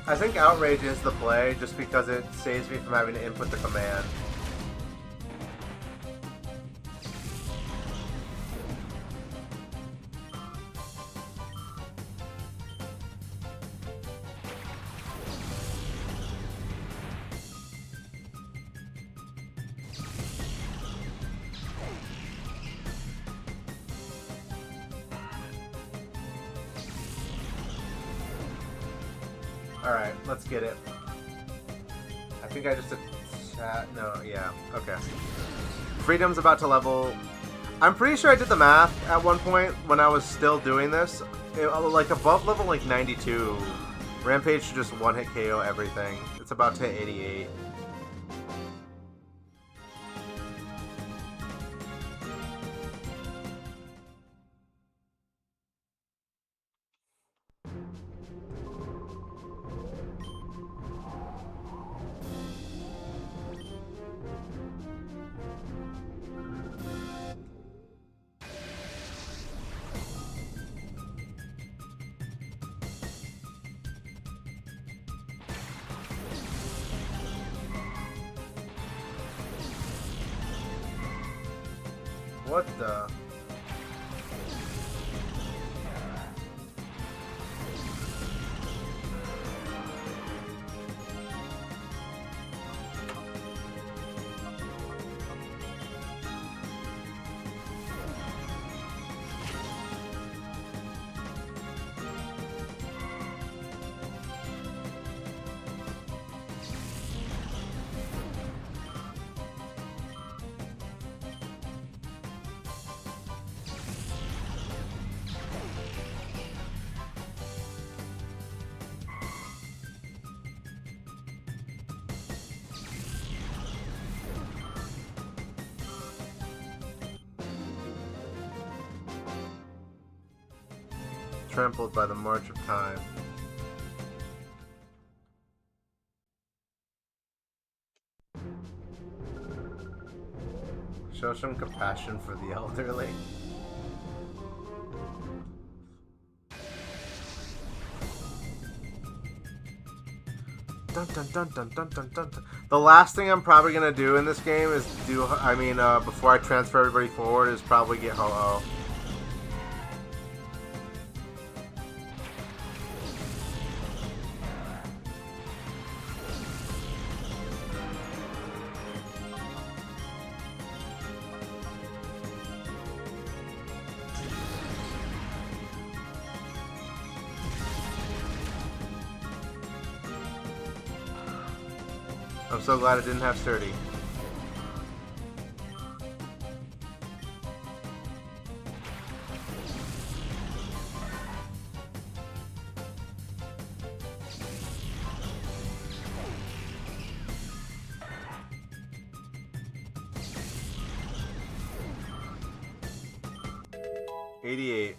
I think Outrage is the play just because it saves me from having to input the command. Alright, let's get it. I think I just did chat. No, yeah. Okay. Freedom's about to level I'm pretty sure I did the math at one point when I was still doing this. Like above level like 92, Rampage should just one-hit KO everything. It's about to hit 88. What the? Trampled by the march of time. Show some compassion for the elderly. Dun, dun, dun, dun, dun, dun, dun, dun. The last thing I'm probably gonna do in this game is before I transfer everybody forward, is probably get Ho-Oh. I'm so glad I didn't have Sturdy. $88.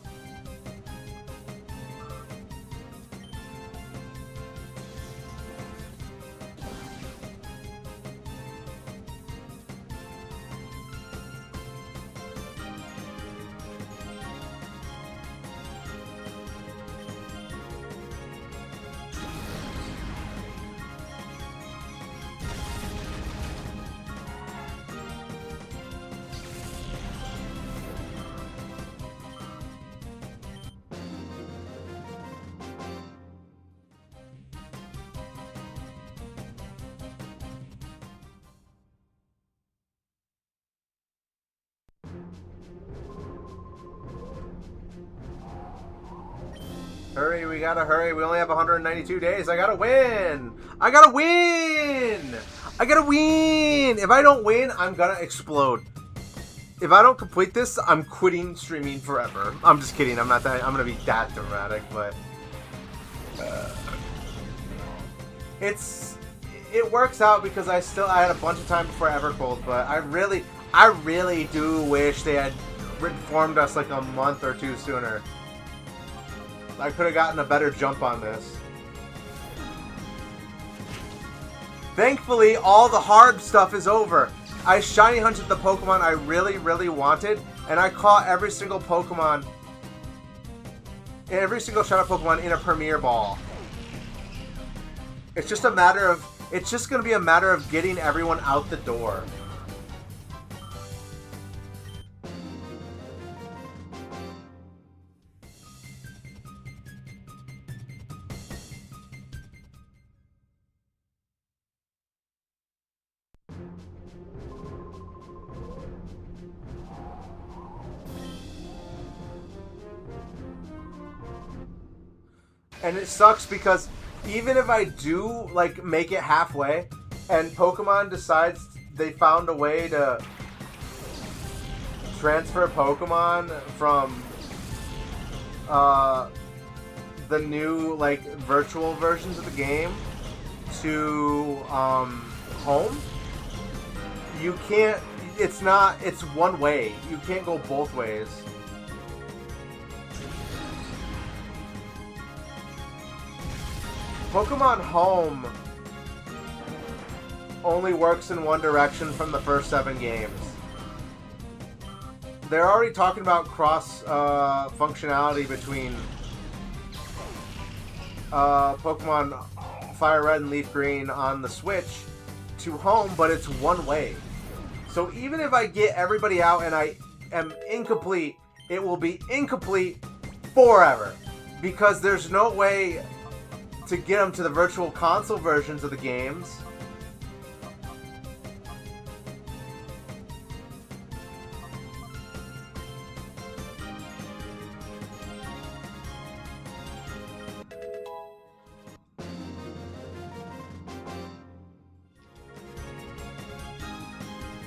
Hurry, we gotta hurry. We only have 192 days. I gotta win! I gotta win! I gotta win! If I don't win, I'm gonna explode. If I don't complete this, I'm quitting streaming forever. I'm just kidding. I'm gonna be that dramatic, but it works out because I had a bunch of time before Evercold, but I really do wish they had informed us like a month or two sooner. I could have gotten a better jump on this. Thankfully, all the hard stuff is over. I shiny hunted the Pokemon I really, really wanted, and I caught every single Pokemon, every single Shadow Pokemon in a Premier Ball. It's just going to be a matter of getting everyone out the door. And it sucks because even if I do, like, make it halfway, and Pokemon decides they found a way to transfer Pokemon from the new like virtual versions of the game to home, you can't. It's not. It's one way. You can't go both ways. Pokemon Home only works in one direction from the first 7 games. They're already talking about cross functionality between Pokemon Fire Red and Leaf Green on the Switch to Home, but it's one way. So even if I get everybody out and I am incomplete, it will be incomplete forever. Because there's no way to get them to the virtual console versions of the games.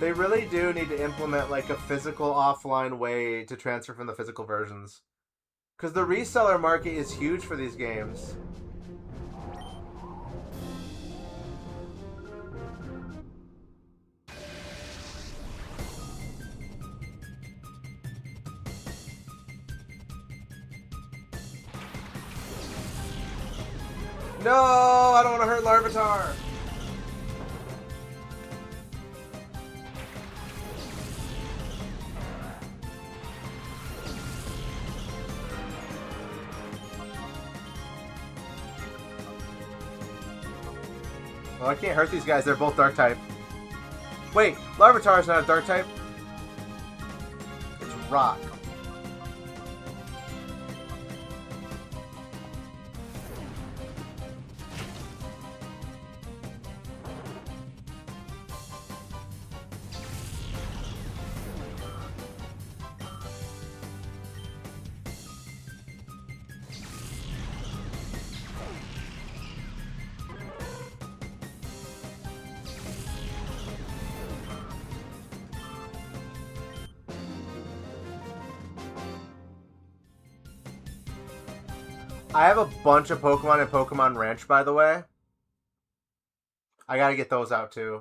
They really do need to implement like a physical offline way to transfer from the physical versions. Because the reseller market is huge for these games. No, I don't want to hurt Larvitar. Well, I can't hurt these guys. They're both Dark type. Wait, Larvitar is not a Dark type. It's Rock. I have a bunch of Pokemon in Pokemon Ranch, by the way. I gotta get those out, too.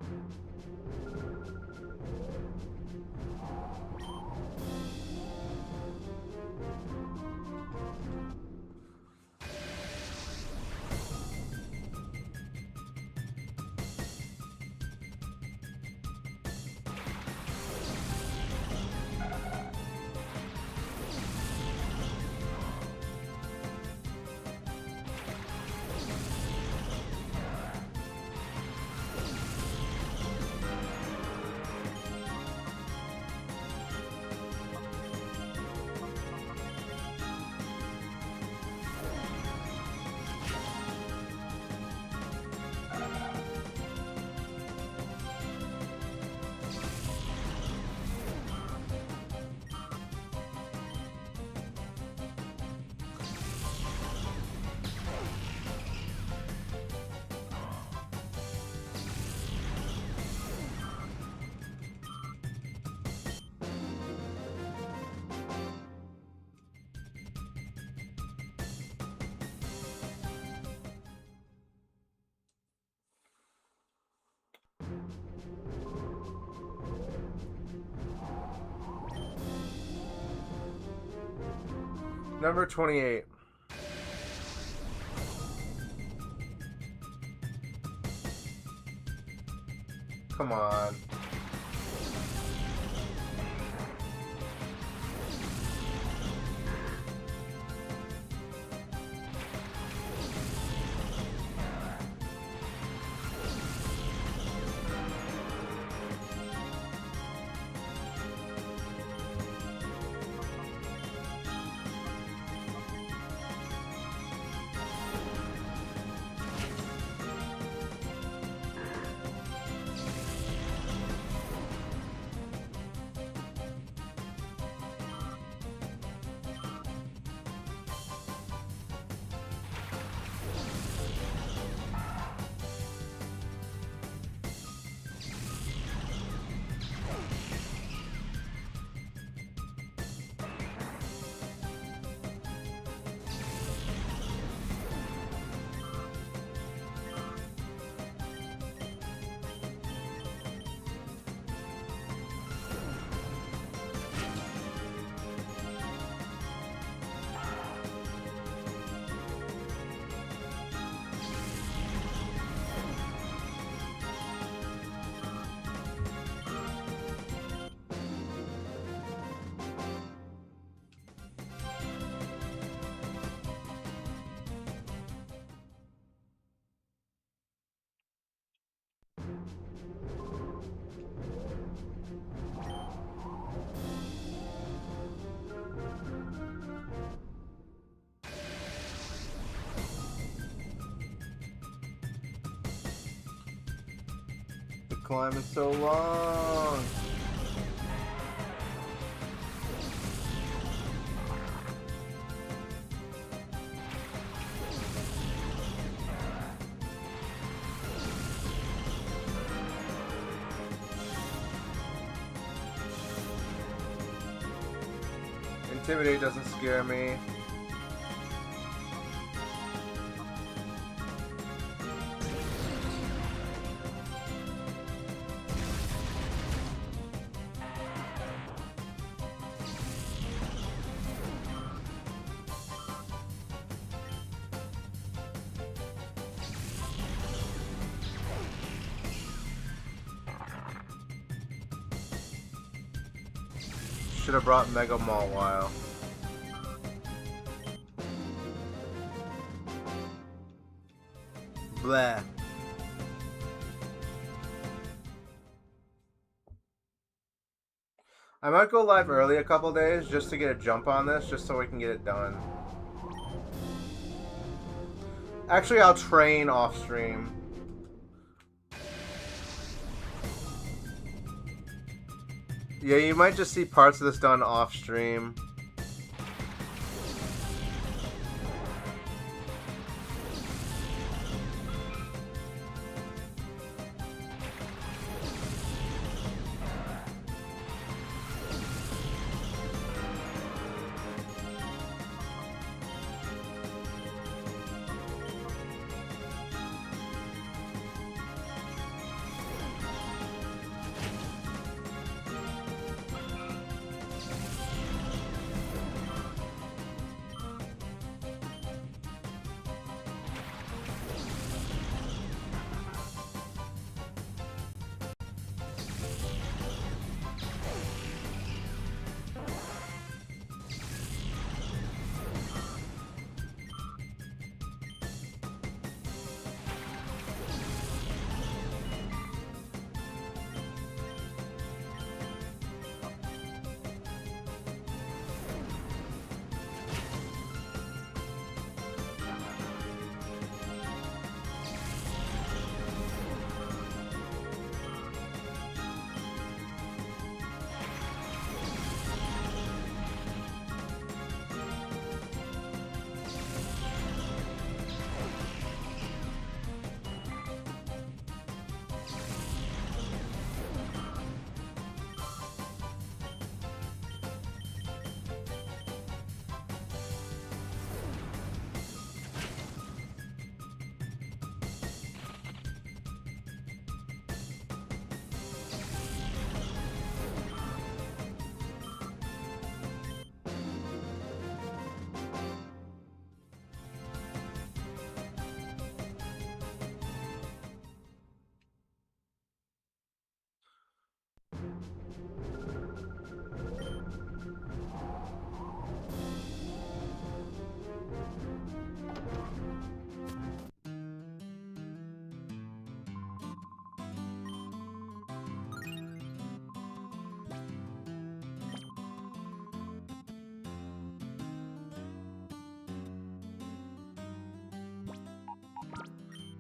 Number 28. Come on. climb is so long. Intimidate doesn't scare me. Should have brought Mega Mawile. Blah. I might go live early a couple days just to get a jump on this, just so we can get it done. Actually, I'll train off stream. Yeah, you might just see parts of this done off stream.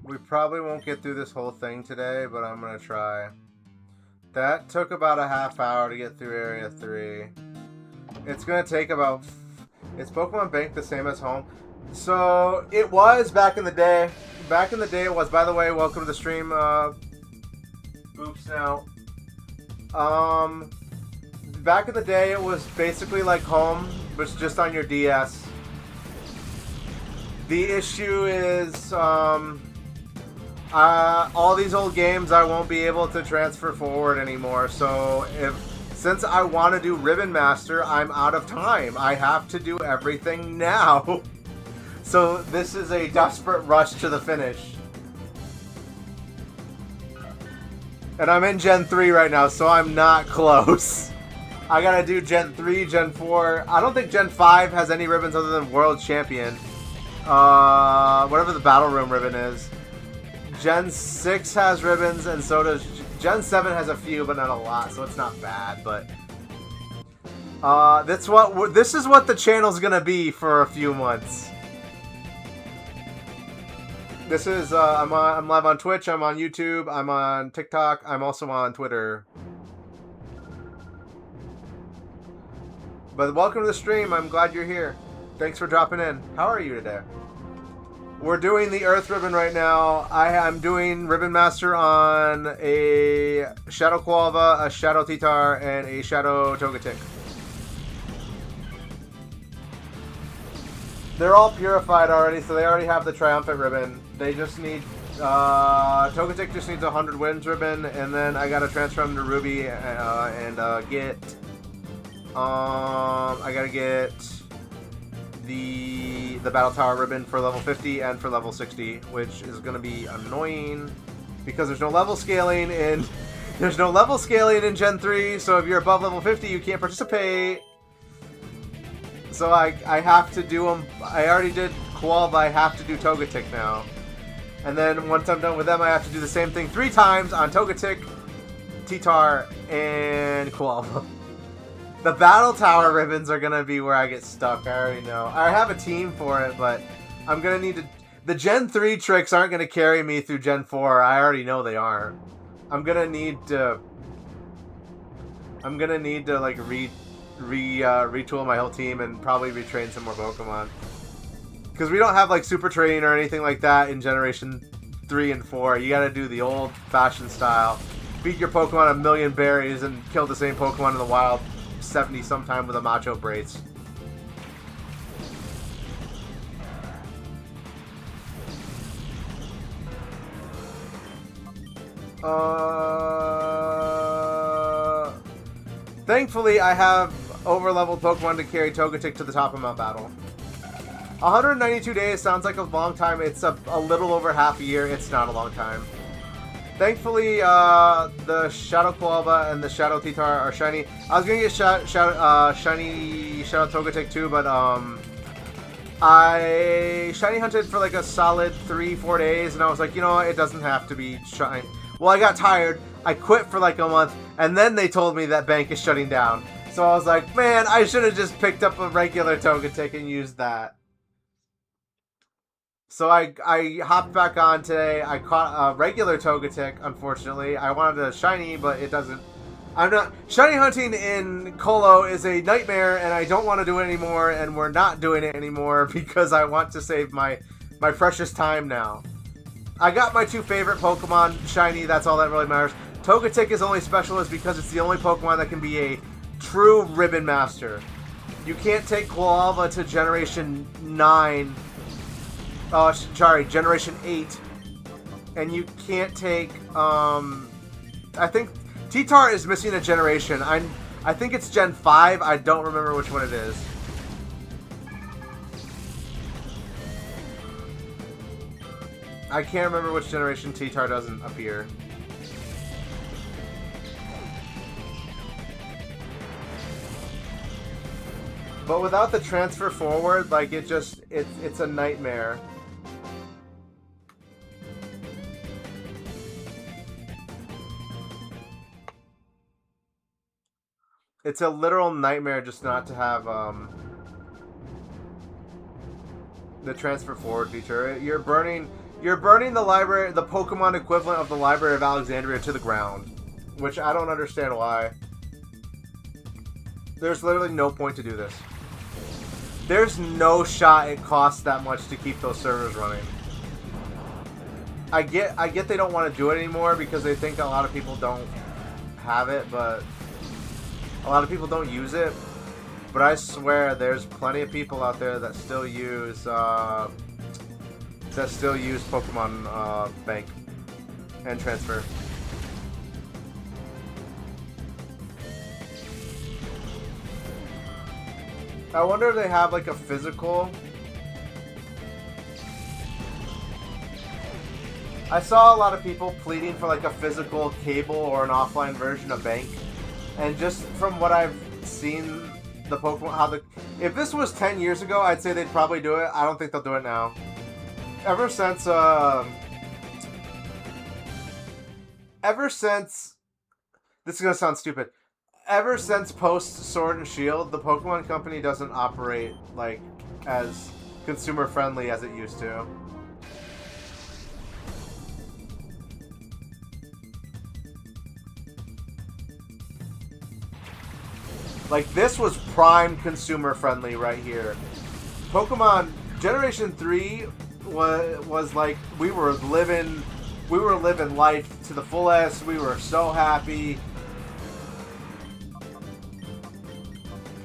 We probably won't get through this whole thing today, but I'm gonna try. That took about a half hour to get through Area 3. It's gonna take about... Is Pokemon Bank the same as home? So, it was back in the day. Back in the day it was. By the way, welcome to the stream. Oops, now. Back in the day it was basically like home, but it's just on your DS. The issue is, all these old games I won't be able to transfer forward anymore, so since I want to do Ribbon Master, I'm out of time. I have to do everything now. So this is a desperate rush to the finish. And I'm in Gen 3 right now, so I'm not close. I gotta do Gen 3, Gen 4. I don't think Gen 5 has any ribbons other than World Champion. Whatever the Battle Room ribbon is. Gen 6 has ribbons, and so does... Gen 7 has a few, but not a lot, so it's not bad, but... this is what the channel's gonna be for a few months. This is I'm live on Twitch. I'm on YouTube. I'm on TikTok. I'm also on Twitter. But welcome to the stream. I'm glad you're here. Thanks for dropping in. How are you today? We're doing the Earth Ribbon right now. I'm doing Ribbon Master on a Shadow Qualva, a Shadow T-Tar, and a Shadow Togetic. They're all purified already, so they already have the Triumphant Ribbon. They just need... Togetic just needs 100 Wins Ribbon, and then I gotta transfer them to Ruby and get... I gotta get the Battle Tower Ribbon for level 50 and for level 60, which is gonna be annoying because there's no level scaling in... There's no level scaling in Gen 3, so if you're above level 50, you can't participate. So I have to do them. I already did Qualva. I have to do Togetic now. And then once I'm done with them, I have to do the same thing 3 times on Togetic, T-Tar, and Qualva. The Battle Tower ribbons are going to be where I get stuck. I already know. I have a team for it, but I'm going to need to... The Gen 3 tricks aren't going to carry me through Gen 4. I already know they aren't. I'm going to need to... like, retool my whole team and probably retrain some more Pokemon. Because we don't have like Super Training or anything like that in Generation 3 and 4. You gotta do the old-fashioned style. Feed your Pokemon a million berries and kill the same Pokemon in the wild 70 sometime with a Macho Brace. Thankfully, I have over-leveled Pokemon to carry Togetic to the top of Mount Battle. 192 days sounds like a long time. It's a little over half a year. It's not a long time. Thankfully, the Shadow Qualva and the Shadow T-Tar are shiny. I was going to get shiny Shadow Togetic too, but I shiny hunted for like a solid 3-4 days, and I was like, you know what, it doesn't have to be shiny. Well, I got tired. I quit for like a month, and then they told me that bank is shutting down. So I was like, man, I should have just picked up a regular Togetic and used that. So I hopped back on today. I caught a regular Togetic, unfortunately. I wanted a shiny, but it doesn't... I'm not... Shiny hunting in Colo is a nightmare, and I don't want to do it anymore, and we're not doing it anymore because I want to save my precious time now. I got my 2 favorite Pokemon shiny, that's all that really matters. Togetic is only specialist because it's the only Pokemon that can be a true Ribbon Master. You can't take Qualva to Generation 9... sorry, Generation 8. And you can't take, I think T-Tar is missing a generation. I think it's Gen 5. I don't remember which one it is. I can't remember which generation T-Tar doesn't appear. But without the transfer forward, like, it's a nightmare. It's a literal nightmare just not to have the transfer forward feature. You're burning the library, the Pokemon equivalent of the Library of Alexandria, to the ground, which I don't understand why. There's literally no point to do this. There's no shot it costs that much to keep those servers running. I get they don't want to do it anymore because they think a lot of people don't have it, but a lot of people don't use it. But I swear there's plenty of people out there that still use Pokemon Bank and Transfer. I wonder if they have like a physical. I saw a lot of people pleading for like a physical cable or an offline version of Bank, and just from what I've seen, the Pokemon, if this was 10 years ago, I'd say they'd probably do it. I don't think they'll do it now. Ever since this is gonna sound stupid. Ever since post Sword and Shield, the Pokemon Company doesn't operate like as consumer friendly as it used to. Like, this was prime consumer friendly right here. Pokemon Generation 3 was like, we were living life to the fullest. We were so happy.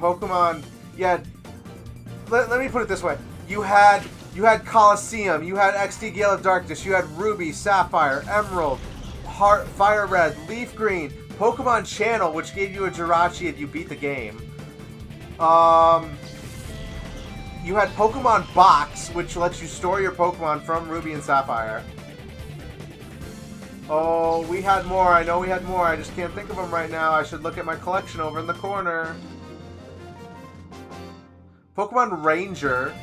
Pokemon, yeah. Let me put it this way: you had Colosseum, you had XD Gale of Darkness, you had Ruby, Sapphire, Emerald, Heart, Fire Red, Leaf Green, Pokemon Channel, which gave you a Jirachi if you beat the game. You had Pokemon Box, which lets you store your Pokemon from Ruby and Sapphire. Oh, we had more. I know we had more. I just can't think of them right now. I should look at my collection over in the corner. Pokemon Ranger,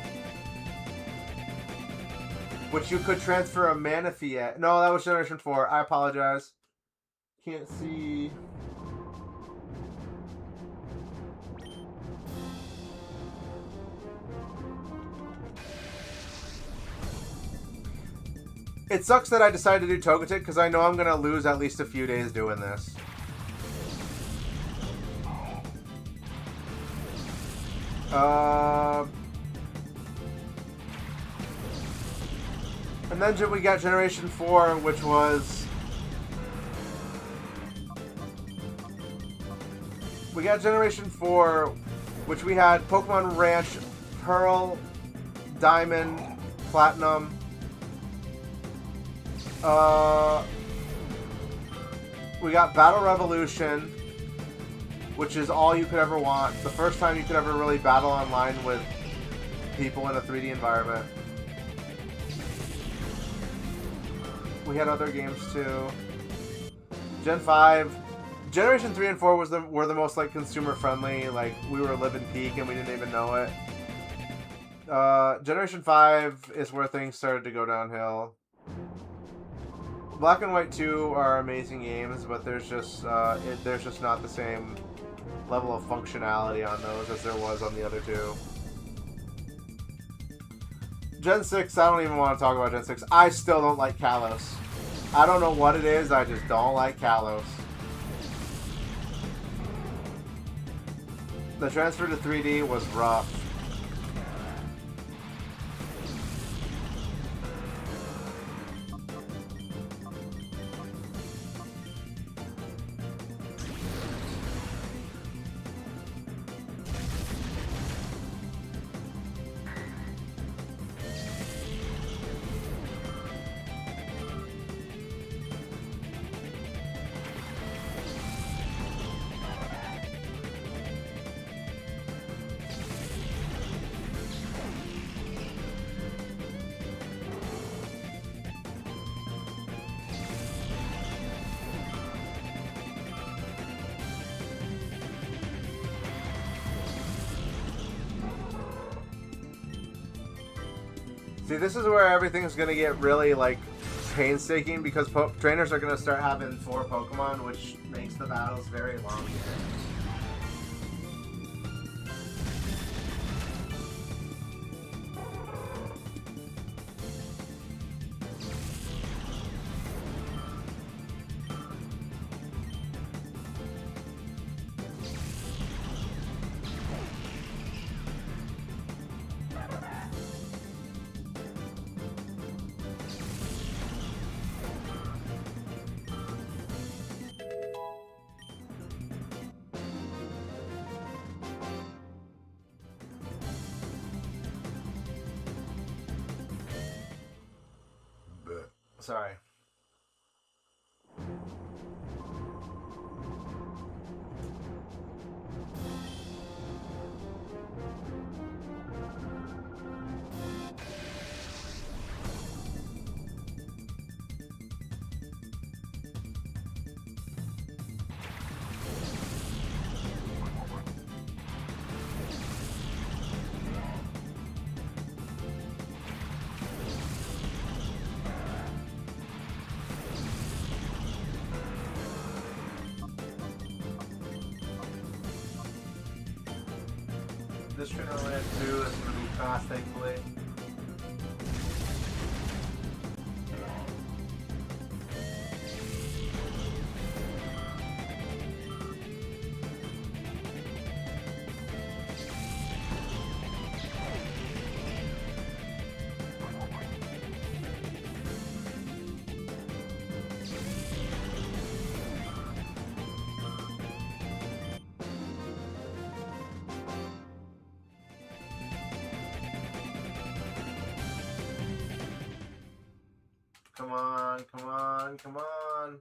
which you could transfer a Manaphy at. No, that was Generation 4. I apologize. Can't see. It sucks that I decided to do Togetic because I know I'm going to lose at least a few days doing this. And then we got Generation 4, which was... We got Generation 4, which we had Pokemon Ranch, Pearl, Diamond, Platinum. We got Battle Revolution, which is all you could ever want. The first time you could ever really battle online with people in a 3D environment. We had other games too. Gen 5. Generation 3 and 4 were the most like consumer friendly. Like, we were living peak and we didn't even know it. Generation 5 is where things started to go downhill. Black and White 2 are amazing games, but there's just not the same level of functionality on those as there was on the other two. Gen 6, I don't even want to talk about Gen 6. I still don't like Kalos. I don't know what it is, I just don't like Kalos. The transfer to 3D was rough. See, this is where everything's going to get really, like, painstaking, because trainers are going to start having 4 Pokemon, which makes the battles very long. Sorry. This trainer land 2 is going to be fast, thankfully. on, come on, come on.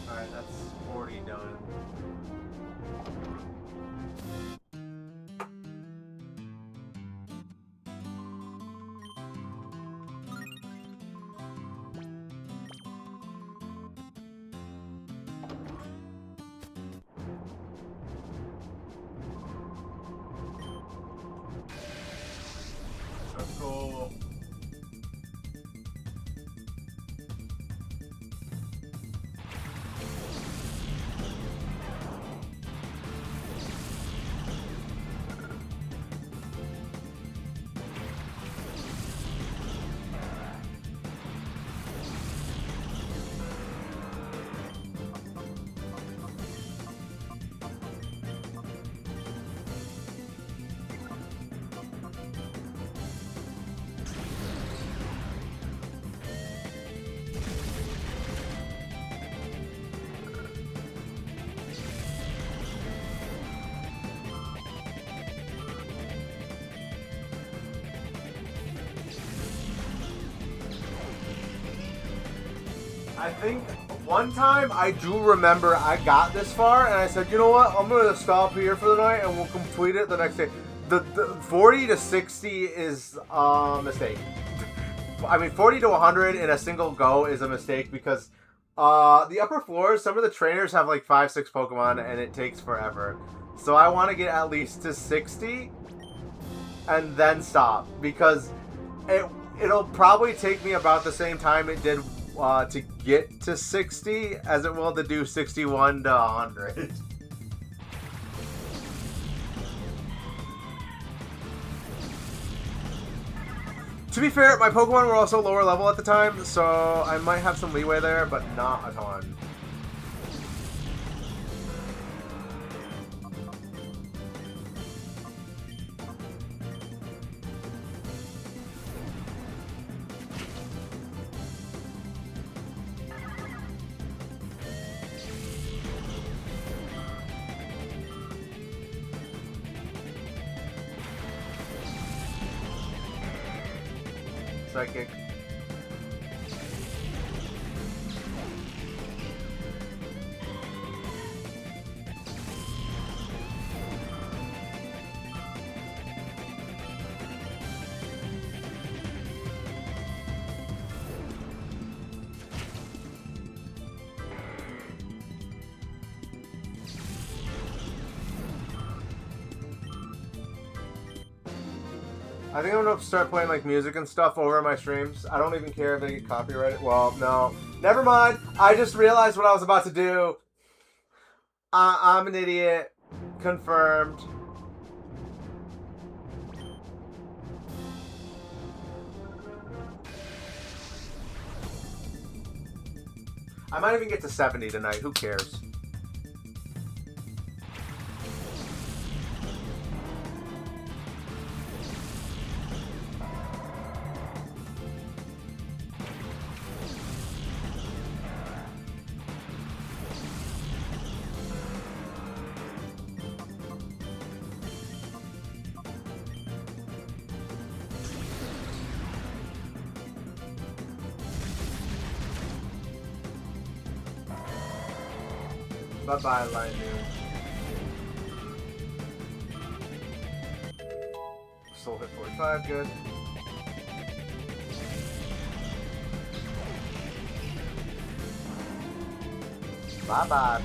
Alright, that's 40 done. That's cool. I think one time I do remember I got this far and I said, you know what, I'm going to stop here for the night and we'll complete it the next day. The 40 to 60 is a mistake. I mean, 40 to 100 in a single go is a mistake because the upper floors, some of the trainers have like 5-6 Pokemon and it takes forever. So I want to get at least to 60 and then stop because it'll probably take me about the same time it did to get to 60 as it will to do 61 to 100. To be fair, my Pokemon were also lower level at the time, so I might have some leeway there, but not a ton. Psychic. I think I'm gonna start playing like music and stuff over my streams. I don't even care if they get copyrighted. Well, no. Never mind. I just realized what I was about to do. I'm an idiot. Confirmed. I might even get to 70 tonight. Who cares? Bye-bye, Line Noon. Still hit 45, good. Bye-bye.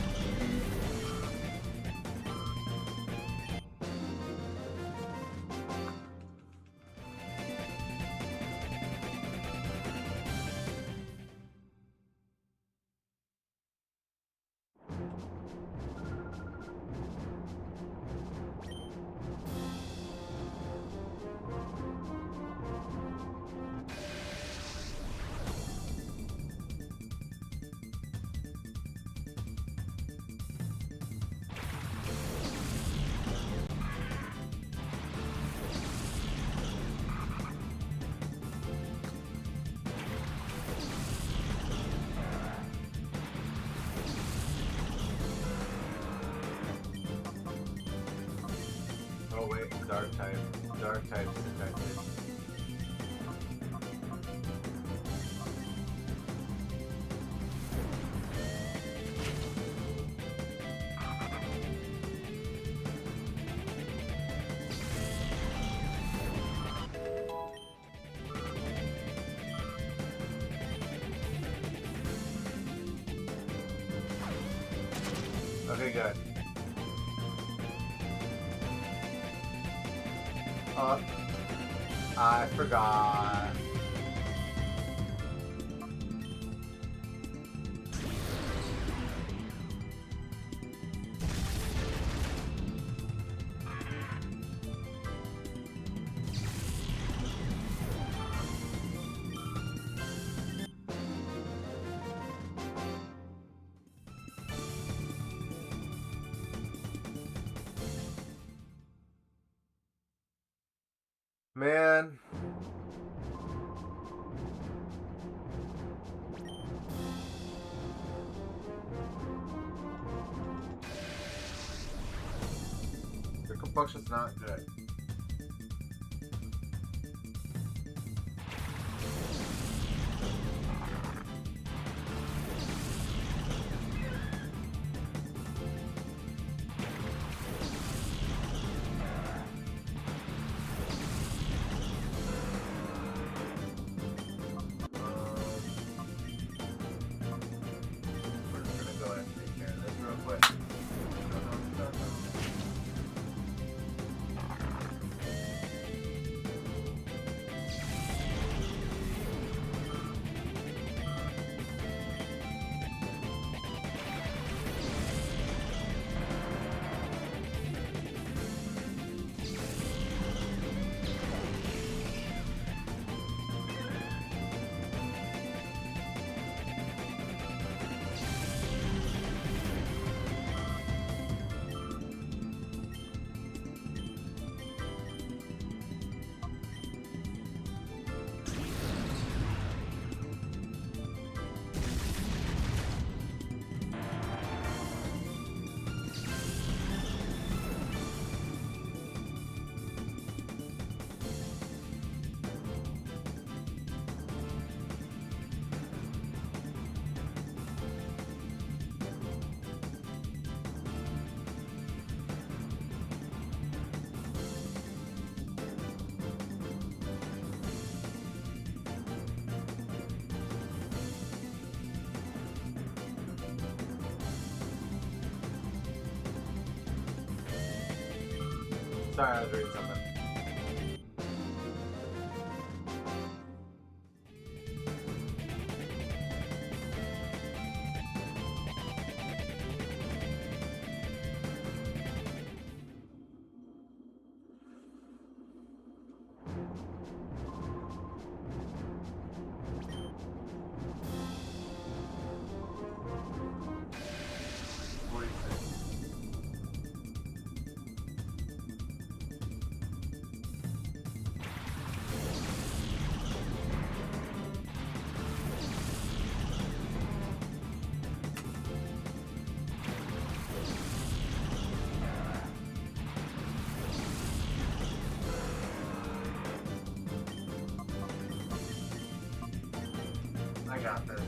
Oh wait, Dark type. Dark type is detected. Okay, good. I forgot. Man. Your completion's not good. Sorry, I was reading something. What do you think? I got this.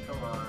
Come on.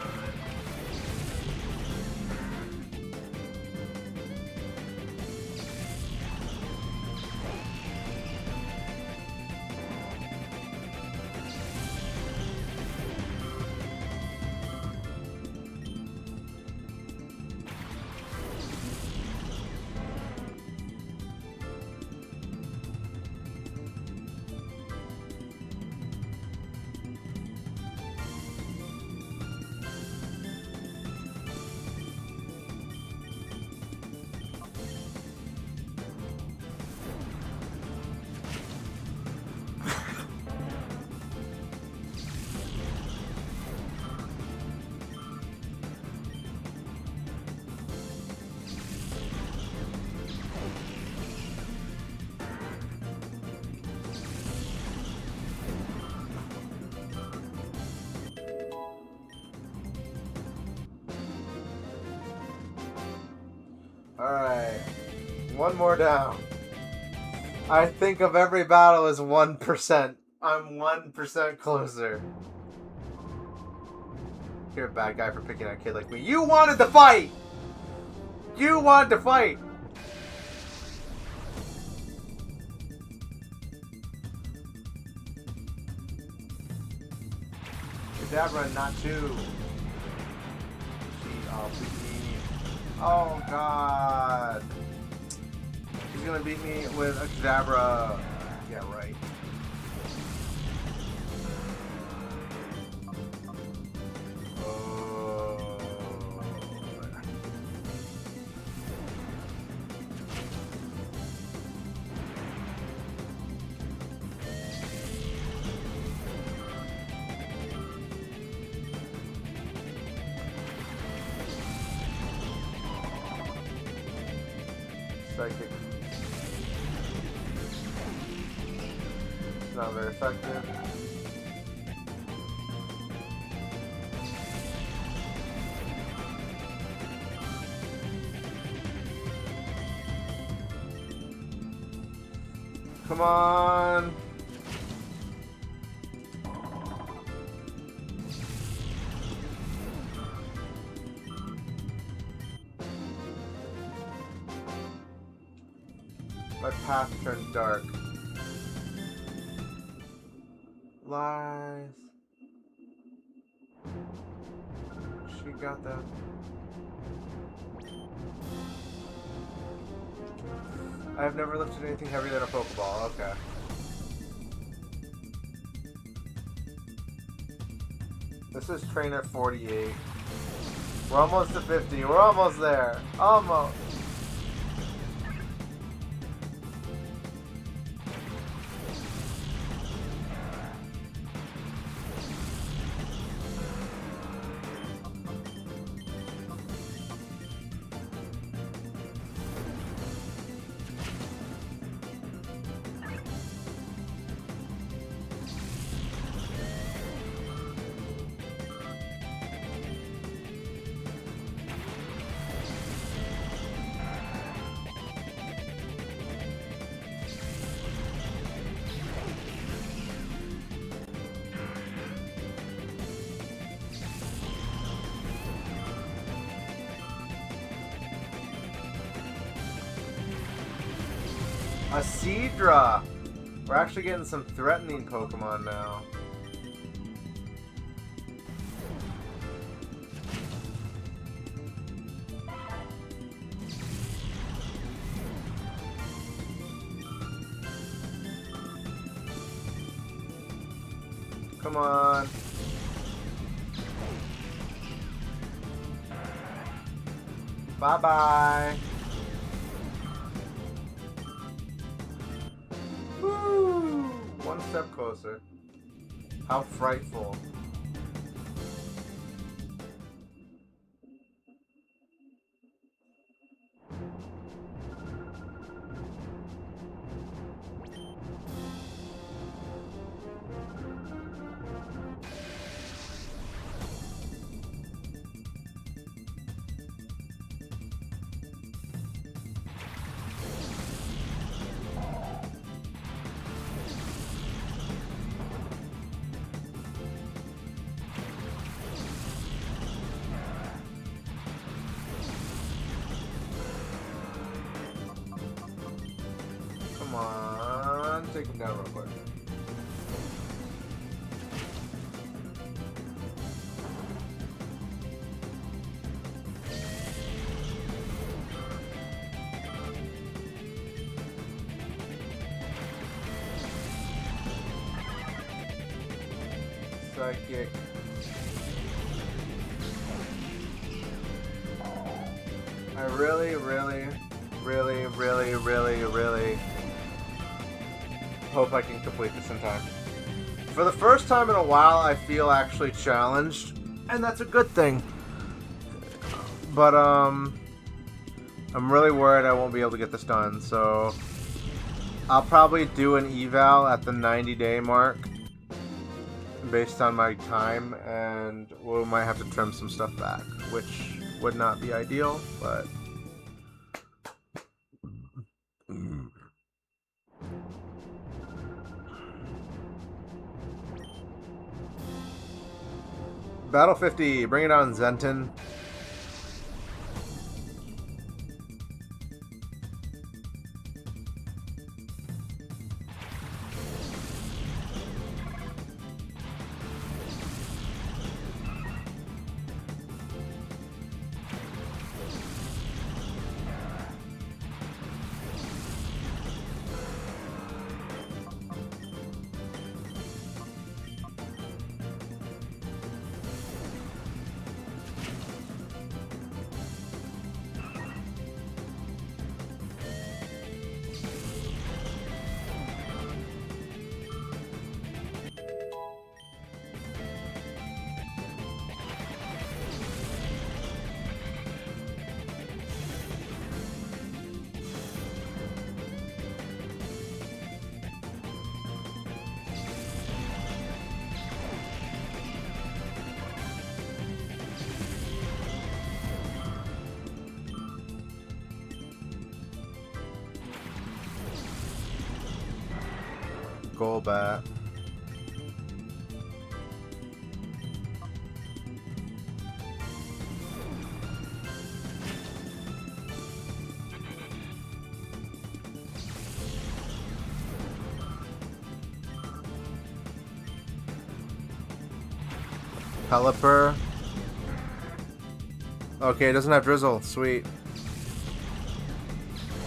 Alright. One more down. I think of every battle as 1%. I'm 1% closer. You're a bad guy for picking on a kid like me. You wanted to fight! You wanted to fight! Kadabra, not two. Oh god. He's gonna beat me with a Kadabra. Yeah, right. Oh. Psychic. It's not very effective. Come on. My path turned dark. Lies. She got that. I have never lifted anything heavier than a Pokeball. Okay. This is trainer 48. We're almost to 50. We're almost there. Almost. A Seadra! We're actually getting some threatening Pokemon now. Come on. Bye-bye. Woo! One step closer. How frightful. Come on, take him down real quick. Psychic. I really hope I can complete this in time. For the first time in a while, I feel actually challenged, and that's a good thing. But, I'm really worried I won't be able to get this done, so I'll probably do an eval at the 90-day mark based on my time, and we might have to trim some stuff back, which would not be ideal, but... Battle 50, bring it on, Zenton. Golbat. Pelipper. Okay, it doesn't have Drizzle. Sweet.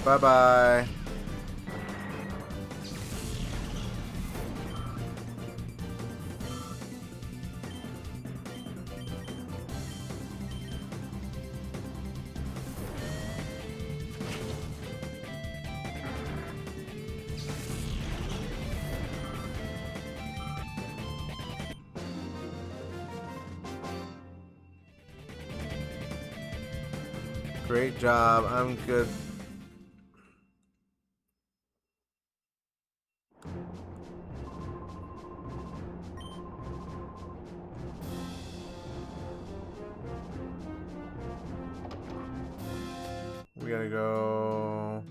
Bye-bye. Great job. I'm good. We gotta go.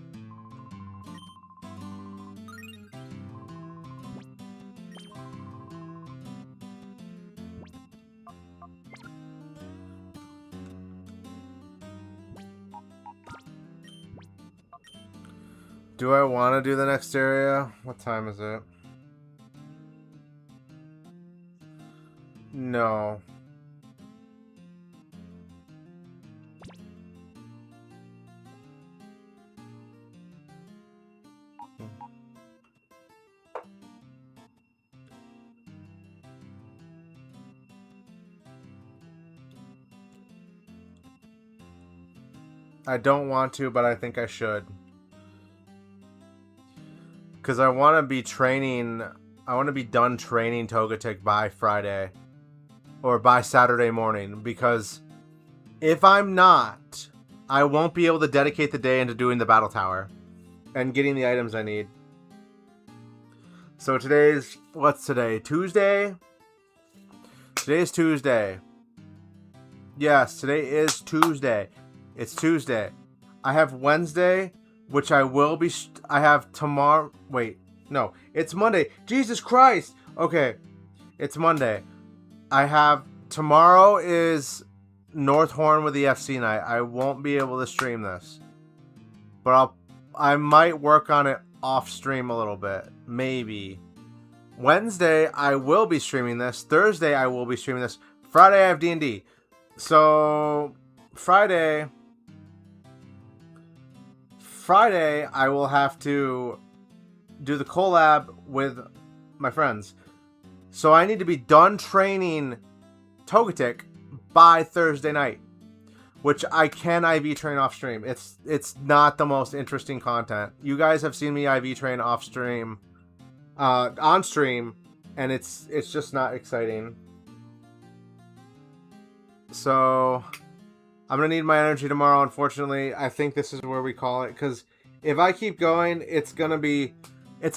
Do I want to do the next area? What time is it? No. I don't want to, but I think I should. Because I want to be training... I want to be done training Togetic by Friday. Or by Saturday morning. Because if I'm not, I won't be able to dedicate the day into doing the Battle Tower. And getting the items I need. So today's... What's today? Tuesday? Today is Tuesday. Yes, today is Tuesday. It's Tuesday. I have Wednesday, which I will be... I have tomorrow... Wait, no. It's Monday. Jesus Christ! Okay, it's Monday. I have... Tomorrow is North Horn with the FC night. I won't be able to stream this. But I might work on it off stream a little bit. Maybe. Wednesday, I will be streaming this. Thursday, I will be streaming this. Friday, I have D&D. So, Friday, I will have to do the collab with my friends. So I need to be done training Togetic by Thursday night, which I can IV train off stream. It's not the most interesting content. You guys have seen me IV train off stream, on stream, and it's just not exciting. So I'm going to need my energy tomorrow, unfortunately. I think this is where we call it, because if I keep going, it's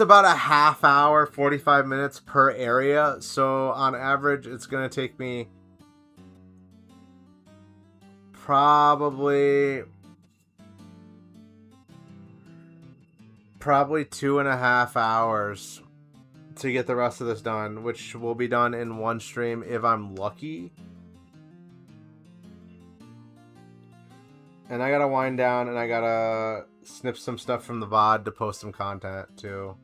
about a half hour, 45 minutes per area. So on average, it's going to take me probably 2.5 hours to get the rest of this done, which will be done in one stream if I'm lucky. And I gotta wind down, and I gotta snip some stuff from the VOD to post some content too.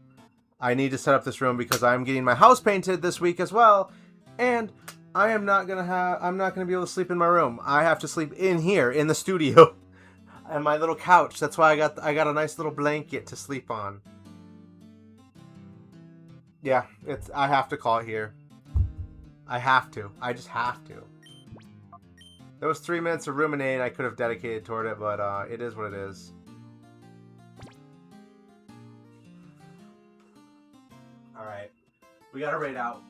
I need to set up this room because I'm getting my house painted this week as well, and I'm not gonna be able to sleep in my room. I have to sleep in here in the studio, and my little couch. That's why I got a nice little blanket to sleep on. Yeah, I have to call it here. I have to. I just have to. There was 3 minutes of ruminating I could have dedicated toward it, but it is what it is. Alright. We gotta raid out.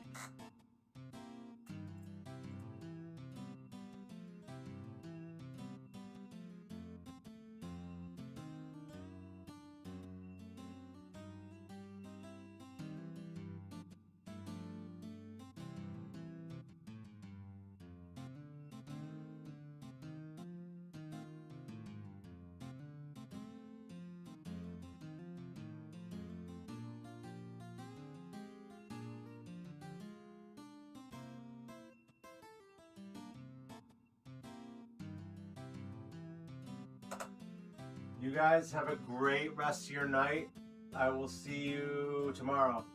You guys have a great rest of your night. I will see you tomorrow.